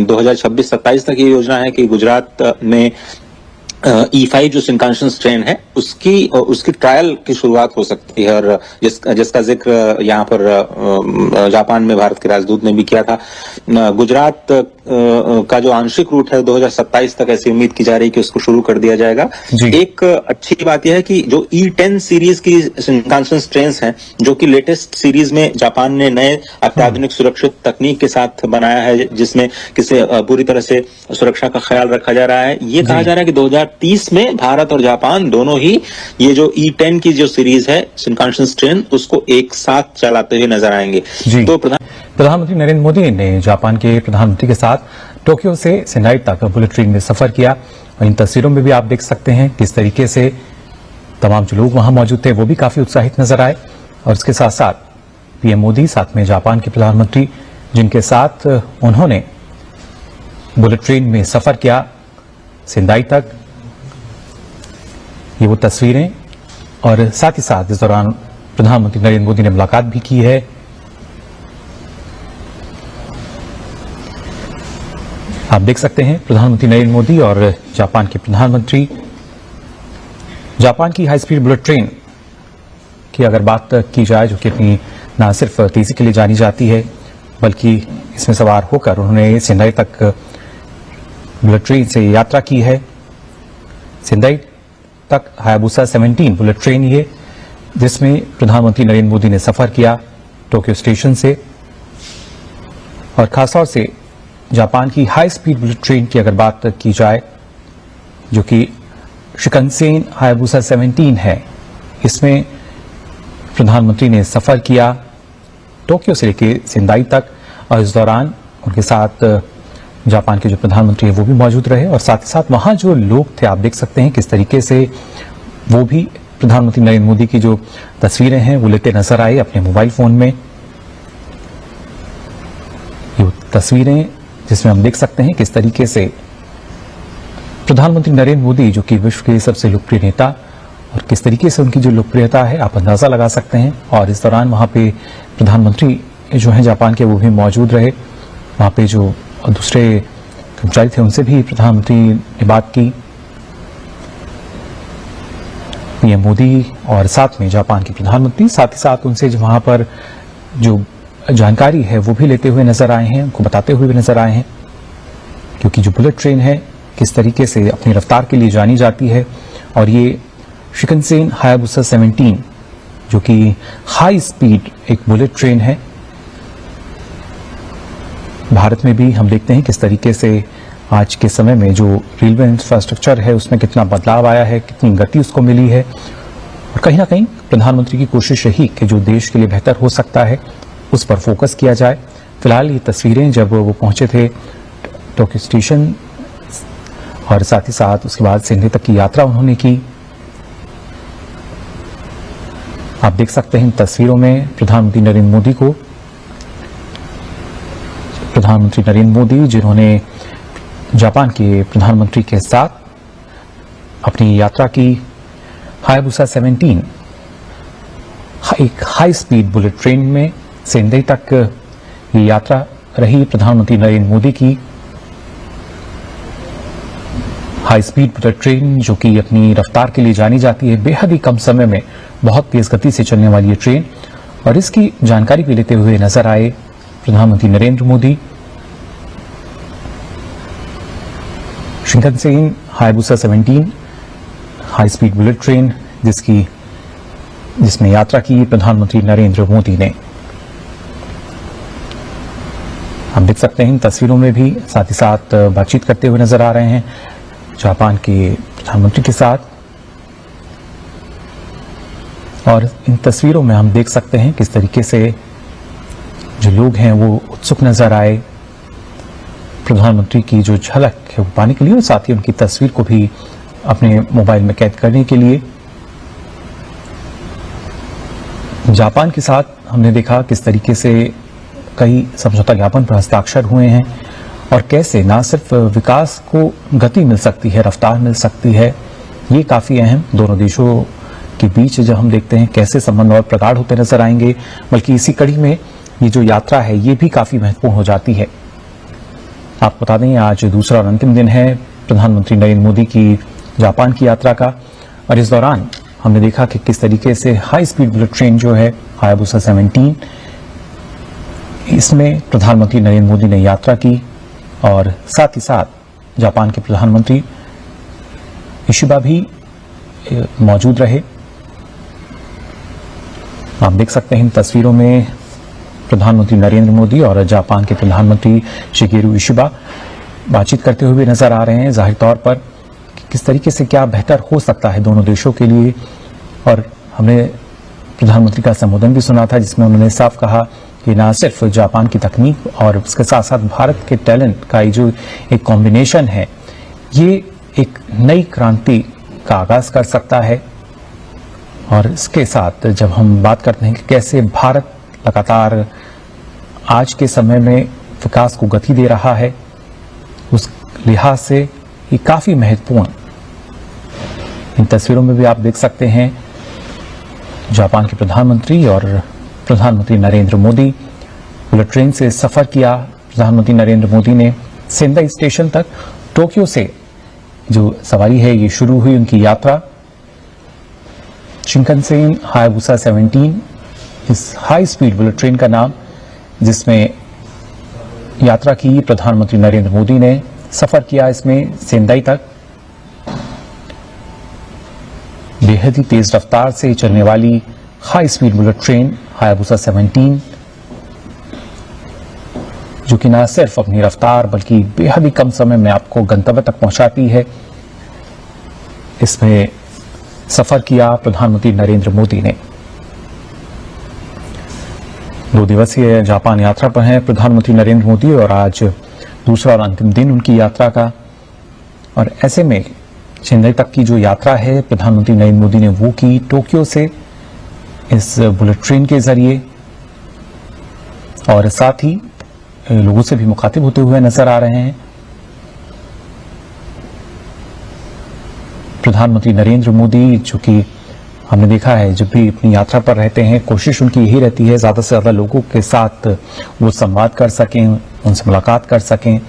2026-27 तक ये योजना है कि गुजरात में E5 जो शिनकानसेन ट्रेन है उसकी ट्रायल की शुरुआत हो सकती है, और जिसका जिक्र यहाँ पर जापान में भारत के राजदूत ने भी किया था। गुजरात का जो आंशिक रूट है 2027 तक ऐसी उम्मीद की जा रही है कि उसको शुरू कर दिया जाएगा। जी। एक अच्छी बात यह है कि जो E10 सीरीज की शिनकानसेन ट्रेन हैं, जो कि लेटेस्ट सीरीज में जापान ने नए अत्याधुनिक सुरक्षित तकनीक के साथ बनाया है, जिसमें किसी पूरी तरह से सुरक्षा का ख्याल रखा जा रहा है। ये कहा जा रहा है कि 2030 में भारत और जापान दोनों ही ये जो E10 की जो सीरीज है शिनकानसेन ट्रेन, उसको एक साथ चलाते हुए नजर आएंगे। तो प्रधानमंत्री नरेंद्र मोदी ने जापान के प्रधानमंत्री के साथ टोक्यो से सेंडाई तक बुलेट ट्रेन में सफर किया और इन तस्वीरों में भी आप देख सकते हैं किस तरीके से तमाम जो लोग वहां मौजूद थे वो भी काफी उत्साहित नजर आए। और इसके साथ साथ पीएम मोदी, साथ में जापान के प्रधानमंत्री, जिनके साथ उन्होंने बुलेट ट्रेन में सफर किया सेंडाई तक, ये वो तस्वीरें। और साथ ही साथ इस दौरान प्रधानमंत्री नरेंद्र मोदी ने मुलाकात भी की है। आप देख सकते हैं प्रधानमंत्री नरेंद्र मोदी और जापान के प्रधानमंत्री। जापान की हाई स्पीड बुलेट ट्रेन की अगर बात की जाए, जो कि अपनी न सिर्फ तेजी के लिए जानी जाती है, बल्कि इसमें सवार होकर उन्होंने सेंडाई तक बुलेट ट्रेन से यात्रा की है। सेंडाई तक हायाबुसा 17 बुलेट ट्रेन ये, जिसमें प्रधानमंत्री नरेंद्र मोदी ने सफर किया टोक्यो स्टेशन से। और खासतौर से जापान की हाई स्पीड बुलेट ट्रेन की अगर बात की जाए, जो कि शिकनसेन हायाबुसा 17 है, इसमें प्रधानमंत्री ने सफर किया टोक्यो से लेकर सेंडाई तक। और इस दौरान उनके साथ जापान के जो प्रधानमंत्री है वो भी मौजूद रहे। और साथ ही साथ वहां जो लोग थे, आप देख सकते हैं किस तरीके से वो भी प्रधानमंत्री नरेंद्र मोदी की जो तस्वीरें हैं वो लेते नजर आए अपने मोबाइल फोन में। ये तस्वीरें जिसमें हम देख सकते हैं किस तरीके से प्रधानमंत्री नरेंद्र मोदी, जो कि विश्व के सबसे लोकप्रिय नेता, और किस तरीके से उनकी जो लोकप्रियता है आप अंदाजा लगा सकते हैं। और इस दौरान वहां पे प्रधानमंत्री जो हैं जापान के, वो भी मौजूद रहे। वहां पे जो दूसरे कर्मचारी थे उनसे भी प्रधानमंत्री ने बात की। पीएम मोदी और साथ में जापान के प्रधानमंत्री, साथ ही साथ उनसे वहां पर जो जानकारी है वो भी लेते हुए नजर आए हैं, उनको बताते हुए भी नजर आए हैं, क्योंकि जो बुलेट ट्रेन है किस तरीके से अपनी रफ्तार के लिए जानी जाती है। और ये शिकनसेन हायाबुसा 17, जो कि हाई स्पीड एक बुलेट ट्रेन है। भारत में भी हम देखते हैं किस तरीके से आज के समय में जो रेलवे इंफ्रास्ट्रक्चर है उसमें कितना बदलाव आया है, कितनी गति उसको मिली है। और कहीं ना कहीं प्रधानमंत्री की कोशिश रही कि जो देश के लिए बेहतर हो सकता है उस पर फोकस किया जाए। फिलहाल ये तस्वीरें जब वो पहुंचे थे टोक्यो स्टेशन, और साथ ही साथ उसके बाद सेंडाई तक की यात्रा उन्होंने की। आप देख सकते हैं इन तस्वीरों में प्रधानमंत्री नरेंद्र मोदी को, प्रधानमंत्री नरेंद्र मोदी जिन्होंने जापान के प्रधानमंत्री के साथ अपनी यात्रा की हायाबुसा 17 एक हाई स्पीड बुलेट ट्रेन में सेंडाई तक ये यात्रा रही प्रधानमंत्री नरेंद्र मोदी की। हाई स्पीड बुलेट ट्रेन जो कि अपनी रफ्तार के लिए जानी जाती है, बेहद ही कम समय में बहुत तेज गति से चलने वाली ये ट्रेन। और इसकी जानकारी भी लेते हुए नजर आए प्रधानमंत्री Narendra Modi. Shinkansen Hayabusa 17 high speed bullet train जिसमें यात्रा की प्रधानमंत्री नरेंद्र मोदी ने। हम देख सकते हैं इन तस्वीरों में भी साथ ही साथ बातचीत करते हुए नजर आ रहे हैं जापान के प्रधानमंत्री के साथ। और इन तस्वीरों में हम देख सकते हैं किस तरीके से जो लोग हैं वो उत्सुक नजर आए प्रधानमंत्री की जो झलक है वो पाने के लिए, और साथ ही उनकी तस्वीर को भी अपने मोबाइल में कैद करने के लिए। जापान के साथ हमने देखा किस तरीके से कई समझौता ज्ञापन पर हस्ताक्षर हुए हैं, और कैसे ना सिर्फ विकास को गति मिल सकती है, रफ्तार मिल सकती है। ये काफी अहम दोनों देशों के बीच जब हम देखते हैं कैसे संबंध और प्रगाढ़ होते नजर आएंगे, बल्कि इसी कड़ी में ये जो यात्रा है ये भी काफी महत्वपूर्ण हो जाती है। आपको बता दें आज दूसरा और अंतिम दिन है प्रधानमंत्री नरेंद्र मोदी की जापान की यात्रा का, और इस दौरान हमने देखा कि किस तरीके से हाई स्पीड बुलेट ट्रेन जो है हायाबुसा 17, इसमें प्रधानमंत्री नरेंद्र मोदी ने यात्रा की और साथ ही साथ जापान के प्रधानमंत्री इशिबा भी मौजूद रहे। आप देख सकते हैं इन तस्वीरों में प्रधानमंत्री नरेंद्र मोदी और जापान के प्रधानमंत्री शिगेरू इशिबा बातचीत करते हुए नजर आ रहे हैं। जाहिर तौर पर किस तरीके से क्या बेहतर हो सकता है दोनों देशों के लिए। और हमने प्रधानमंत्री का संबोधन भी सुना था जिसमें उन्होंने साफ कहा कि न सिर्फ जापान की तकनीक और उसके साथ साथ भारत के टैलेंट का ये जो एक कॉम्बिनेशन है ये एक नई क्रांति का आगाज कर सकता है। और इसके साथ जब हम बात करते हैं कि कैसे भारत लगातार आज के समय में विकास को गति दे रहा है, उस लिहाज से ये काफी महत्वपूर्ण। इन तस्वीरों में भी आप देख सकते हैं जापान के प्रधानमंत्री और प्रधानमंत्री नरेंद्र मोदी बुलेट ट्रेन से सफर किया। प्रधानमंत्री नरेंद्र मोदी ने सेंदाई स्टेशन तक टोक्यो से जो सवारी है ये शुरू हुई उनकी यात्रा। शिंकनसेन हायाबुसा 17 इस हाई स्पीड बुलेट ट्रेन का नाम, जिसमें यात्रा की प्रधानमंत्री नरेंद्र मोदी ने सफर किया इसमें सेंदाई तक। बेहद ही तेज रफ्तार से चलने वाली high speed bullet train Hayabusa 17 जो कि न सिर्फ अपनी रफ्तार बल्कि बेहद ही कम समय में आपको गंतव्य तक पहुंचाती है, इसमें सफर किया प्रधानमंत्री नरेंद्र मोदी ने। 2 दिवसीय जापान यात्रा पर हैं प्रधानमंत्री नरेंद्र मोदी और आज दूसरा और अंतिम दिन उनकी यात्रा का। और ऐसे में चेन्नई तक की जो यात्रा है प्रधानमंत्री नरेंद्र मोदी ने वो की टोक्यो से इस बुलेट ट्रेन के जरिए, और साथ ही लोगों से भी मुखातिब होते हुए नजर आ रहे हैं। प्रधानमंत्री नरेंद्र मोदी जो कि हमने देखा है जब भी अपनी यात्रा पर रहते हैं कोशिश उनकी यही रहती है ज्यादा से ज्यादा लोगों के साथ वो संवाद कर सकें, उनसे मुलाकात कर सकें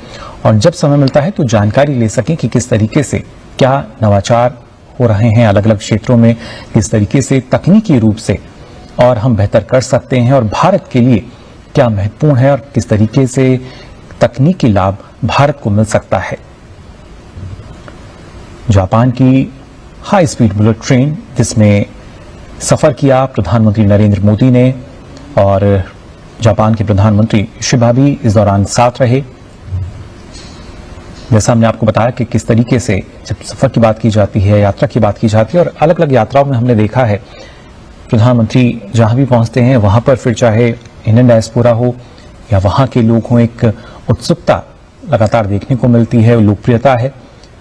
और जब समय मिलता है तो जानकारी ले सकें कि किस तरीके से क्या नवाचार हो रहे हैं अलग अलग क्षेत्रों में, किस तरीके से तकनीकी रूप से और हम बेहतर कर सकते हैं और भारत के लिए क्या महत्वपूर्ण है और किस तरीके से तकनीकी लाभ भारत को मिल सकता है। जापान की हाई स्पीड बुलेट ट्रेन जिसमें सफर किया प्रधानमंत्री नरेंद्र मोदी ने और जापान के प्रधानमंत्री इशिबा भी इस दौरान साथ रहे। जैसा हमने आपको बताया कि किस तरीके से जब सफर की बात की जाती है, यात्रा की बात की जाती है और अलग अलग यात्राओं में हमने देखा है प्रधानमंत्री जहां भी पहुंचते हैं वहां पर फिर चाहे इंडियन डायस्पोरा हो या वहां के लोग हों, एक उत्सुकता लगातार देखने को मिलती है, लोकप्रियता है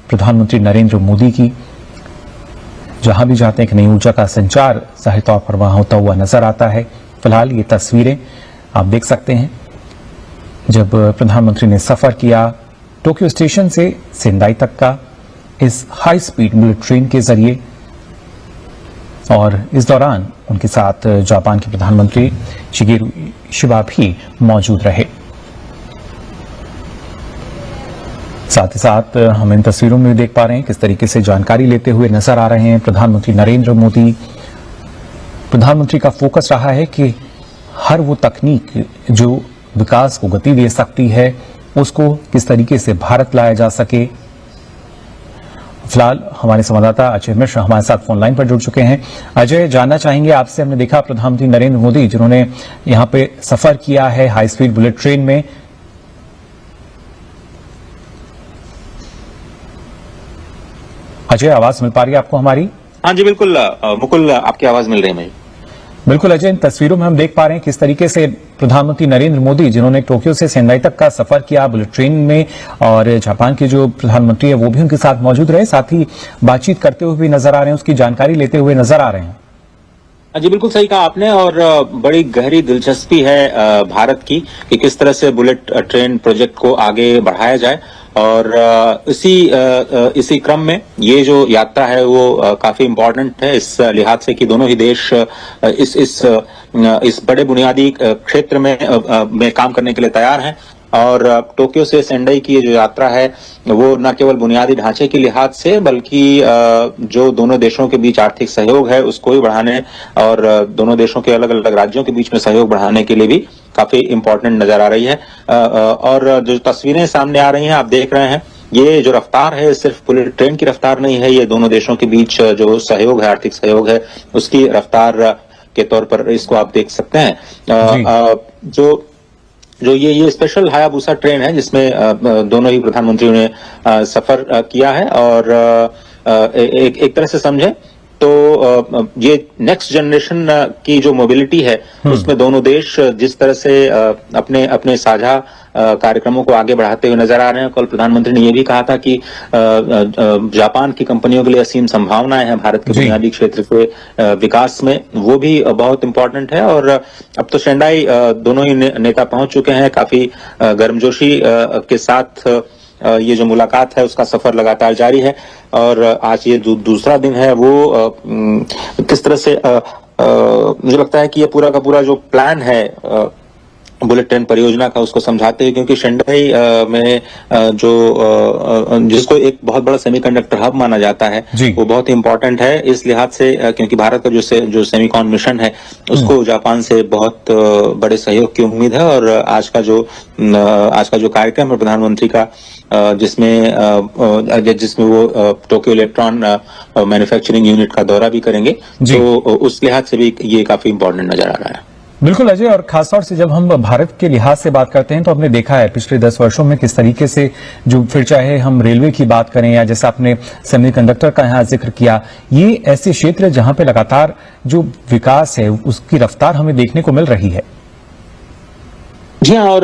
प्रधानमंत्री नरेंद्र मोदी की। जहां भी जाते हैं एक नई ऊर्जा का संचार जाहिर तौर पर वहां होता हुआ नजर आता है। फिलहाल ये तस्वीरें आप देख सकते हैं जब प्रधानमंत्री ने सफर किया टोक्यो स्टेशन से सेंदाई तक का इस हाई स्पीड बुलेट ट्रेन के जरिए, और इस दौरान उनके साथ जापान के प्रधानमंत्री शिगेरू इशिबा भी मौजूद रहे। साथ ही साथ हम इन तस्वीरों में देख पा रहे हैं किस तरीके से जानकारी लेते हुए नजर आ रहे हैं प्रधानमंत्री नरेंद्र मोदी। प्रधानमंत्री का फोकस रहा है कि हर वो तकनीक जो विकास को गति दे सकती है उसको किस तरीके से भारत लाया जा सके। फिलहाल हमारे संवाददाता अजय मिश्र हमारे साथ फोन लाइन पर जुड़ चुके हैं। अजय, जानना चाहेंगे आपसे, हमने देखा प्रधानमंत्री नरेंद्र मोदी जिन्होंने यहां पे सफर किया है हाई स्पीड बुलेट ट्रेन में, अजय आवाज मिल पा रही है आपको हमारी? हाँ जी बिल्कुल मुकुल, आपकी आवाज मिल रही है मुझे। बिल्कुल अजय, इन तस्वीरों में हम देख पा रहे हैं किस तरीके से प्रधानमंत्री नरेंद्र मोदी जिन्होंने टोक्यो से सेंदाई तक का सफर किया बुलेट ट्रेन में, और जापान के जो प्रधानमंत्री है वो भी उनके साथ मौजूद रहे, साथ ही बातचीत करते हुए भी नजर आ रहे हैं, उसकी जानकारी लेते हुए नजर आ रहे हैं। जी बिल्कुल सही कहा आपने, और बड़ी गहरी दिलचस्पी है भारत की कि किस तरह से बुलेट ट्रेन प्रोजेक्ट को आगे बढ़ाया जाए। और इसी क्रम में ये जो यात्रा है वो काफी इम्पोर्टेंट है इस लिहाज से कि दोनों ही देश इस बड़े बुनियादी क्षेत्र में काम करने के लिए तैयार हैं। और टोक्यो से सेंडाई की ये जो यात्रा है वो न केवल बुनियादी ढांचे के लिहाज से बल्कि जो दोनों देशों के बीच आर्थिक सहयोग है उसको भी बढ़ाने और दोनों देशों के अलग अलग राज्यों के बीच में सहयोग बढ़ाने के लिए भी काफी इंपॉर्टेंट नजर आ रही है। और जो तस्वीरें सामने आ रही हैं आप देख रहे हैं, ये जो रफ्तार है सिर्फ बुलेट ट्रेन की रफ्तार नहीं है, ये दोनों देशों के बीच जो सहयोग है, आर्थिक सहयोग है, उसकी रफ्तार के तौर पर इसको आप देख सकते हैं। जो ये स्पेशल हायाबुसा ट्रेन है जिसमें दोनों ही प्रधानमंत्रियों ने सफर किया है और एक तरह से समझे तो ये नेक्स्ट जनरेशन की जो मोबिलिटी है उसमें दोनों देश जिस तरह से अपने अपने साझा कार्यक्रमों को आगे बढ़ाते हुए नजर आ रहे हैं। कल प्रधानमंत्री ने यह भी कहा था कि जापान की कंपनियों के लिए असीम संभावनाएं हैं भारत के बुनियादी क्षेत्र के विकास में, वो भी बहुत इंपॉर्टेंट है। और अब तो शेंडाई दोनों ही नेता पहुंच चुके हैं, काफी गर्मजोशी के साथ ये जो मुलाकात है उसका सफर लगातार जारी है और आज ये दूसरा दिन है। वो किस तरह से मुझे लगता है कि ये पूरा का पूरा जो प्लान है बुलेट ट्रेन परियोजना का उसको समझाते हैं, क्योंकि शेंडाई में जो जिसको एक बहुत बड़ा सेमीकंडक्टर हब माना जाता है वो बहुत ही इंपॉर्टेंट है इस लिहाज से, क्योंकि भारत का जो सेमीकॉन मिशन है उसको जापान से बहुत बड़े सहयोग की उम्मीद है। और आज का जो कार्यक्रम है प्रधानमंत्री का जिसमें वो टोक्यो इलेक्ट्रॉन मैन्युफैक्चरिंग यूनिट का दौरा भी करेंगे, तो उस लिहाज से भी ये काफी इंपॉर्टेंट नजर आ रहा है। बिल्कुल अजय, और खासतौर से जब हम भारत के लिहाज से बात करते हैं तो हमने देखा है पिछले 10 वर्षों में किस तरीके से जो फिर चाहे हम रेलवे की बात करें या जैसा आपने सेमीकंडक्टर का यहाँ जिक्र किया, ये ऐसे क्षेत्र जहां पे लगातार जो विकास है उसकी रफ्तार हमें देखने को मिल रही है। जी हाँ, और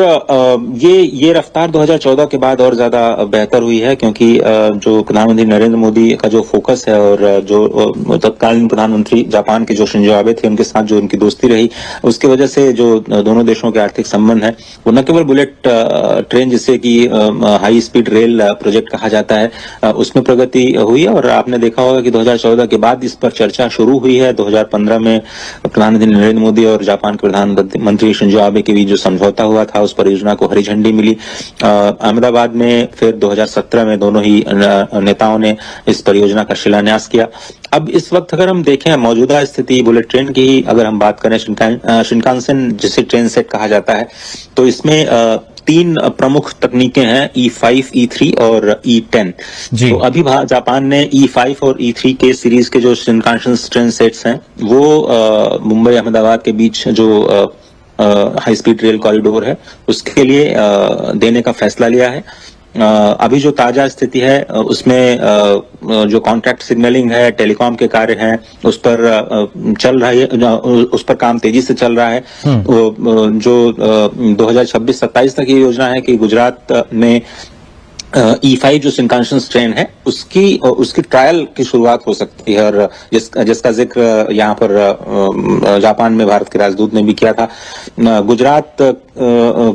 ये रफ्तार 2014 के बाद और ज्यादा बेहतर हुई है, क्योंकि जो प्रधानमंत्री नरेंद्र मोदी का जो फोकस है और जो तत्कालीन प्रधानमंत्री जापान के जो शिंजो आबे थे उनके साथ जो उनकी दोस्ती रही, उसकी वजह से जो दोनों देशों के आर्थिक संबंध है वो न केवल बुलेट ट्रेन जिसे कि हाई स्पीड रेल प्रोजेक्ट कहा जाता है उसमें प्रगति हुई है। और आपने देखा होगा कि 2014 के बाद इस पर चर्चा शुरू हुई है। 2015 में प्रधानमंत्री नरेंद्र मोदी और जापान के प्रधानमंत्री शिंजो आबे के बीच जो समझौता हुआ था उस परियोजना को हरी झंडी मिली अहमदाबाद में। फिर 2017 में दोनों ही नेताओं ने इस परियोजना का शिलान्यास किया। अब इस वक्त अगर हम देखें मौजूदा स्थिति बुलेट ट्रेन की, अगर हम बात करें शिनकानसेन जिसे ट्रेन सेट कहा जाता है, तो इसमें 3 प्रमुख तकनीकें हैं, E5, E3 और E10। तो अभी जापान ने E5 और E3 के सीरीज के जो शिनकानसेन ट्रेन सेट्स हैं वो मुंबई अहमदाबाद के बीच जो हाई स्पीड रेल कॉरिडोर है उसके लिए देने का फैसला लिया है। अभी जो ताजा स्थिति है उसमें जो कॉन्ट्रैक्ट सिग्नलिंग है, टेलीकॉम के कार्य हैं, उस पर चल रहा है, उस पर काम तेजी से चल रहा है। जो 2026-27 तक ये योजना है कि गुजरात में E5 जो शिनकानसेन ट्रेन है उसकी ट्रायल की शुरुआत हो सकती है, और जिसका जिक्र यहाँ पर जापान में भारत के राजदूत ने भी किया था। गुजरात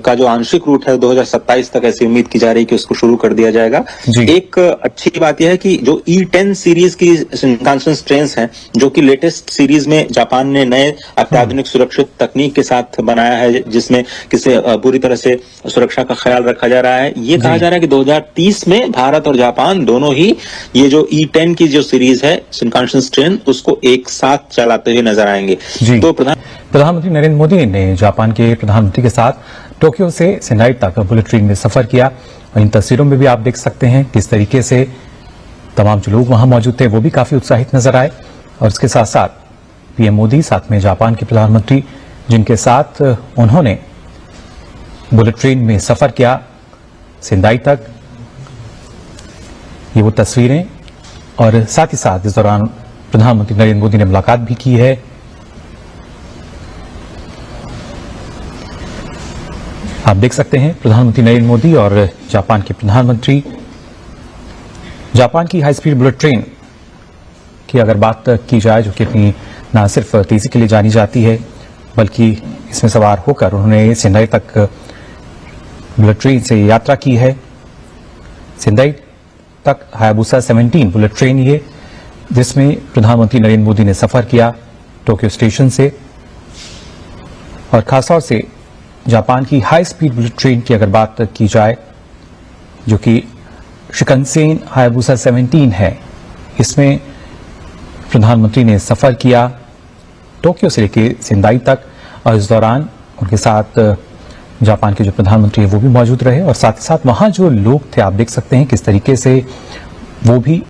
का जो आंशिक रूट है 2027 तक ऐसी उम्मीद की जा रही है कि उसको शुरू कर दिया जाएगा। एक अच्छी बात यह है कि जो E10 सीरीज की शिनकानसेन ट्रेन हैं जो कि लेटेस्ट सीरीज में जापान ने नए अत्याधुनिक सुरक्षित तकनीक के साथ बनाया है, जिसमें किसी पूरी तरह से सुरक्षा का ख्याल रखा जा रहा है। ये कहा जा रहा है कि 2030 में भारत और जापान दोनों ही ये जो E10 की जो सीरीज है शिनकानसेन ट्रेन उसको एक साथ चलाते हुए नजर आएंगे। तो प्रधानमंत्री नरेंद्र मोदी ने जापान के प्रधानमंत्री के साथ टोक्यो से सेंडाई तक बुलेट ट्रेन में सफर किया, और इन तस्वीरों में भी आप देख सकते हैं किस तरीके से तमाम जो लोग वहां मौजूद थे वो भी काफी उत्साहित नजर आए। और इसके साथ साथ पीएम मोदी, साथ में जापान के प्रधानमंत्री जिनके साथ उन्होंने बुलेट ट्रेन में सफर किया सेंडाई तक, ये वो तस्वीरें। और साथ ही साथ इस दौरान प्रधानमंत्री नरेंद्र मोदी ने मुलाकात भी की है। आप देख सकते हैं प्रधानमंत्री नरेंद्र मोदी और जापान के प्रधानमंत्री। जापान की हाई स्पीड बुलेट ट्रेन की अगर बात की जाए, जो कि अपनी न सिर्फ तेजी के लिए जानी जाती है बल्कि इसमें सवार होकर उन्होंने सेंडाई तक बुलेट ट्रेन से यात्रा की है। सेंडाई तक हायाबुसा 17 बुलेट ट्रेन ये, जिसमें प्रधानमंत्री नरेंद्र मोदी ने सफर किया टोक्यो स्टेशन से, और खासतौर से जापान की हाई स्पीड बुलेट ट्रेन की अगर बात की जाए, जो कि शिकनसेन हायाबुसा 17 है, इसमें प्रधानमंत्री ने सफर किया टोक्यो से लेकर सेंदाई तक, और इस दौरान उनके साथ जापान के जो प्रधानमंत्री है वो भी मौजूद रहे, और साथ ही साथ वहां जो लोग थे आप देख सकते हैं किस तरीके से वो भी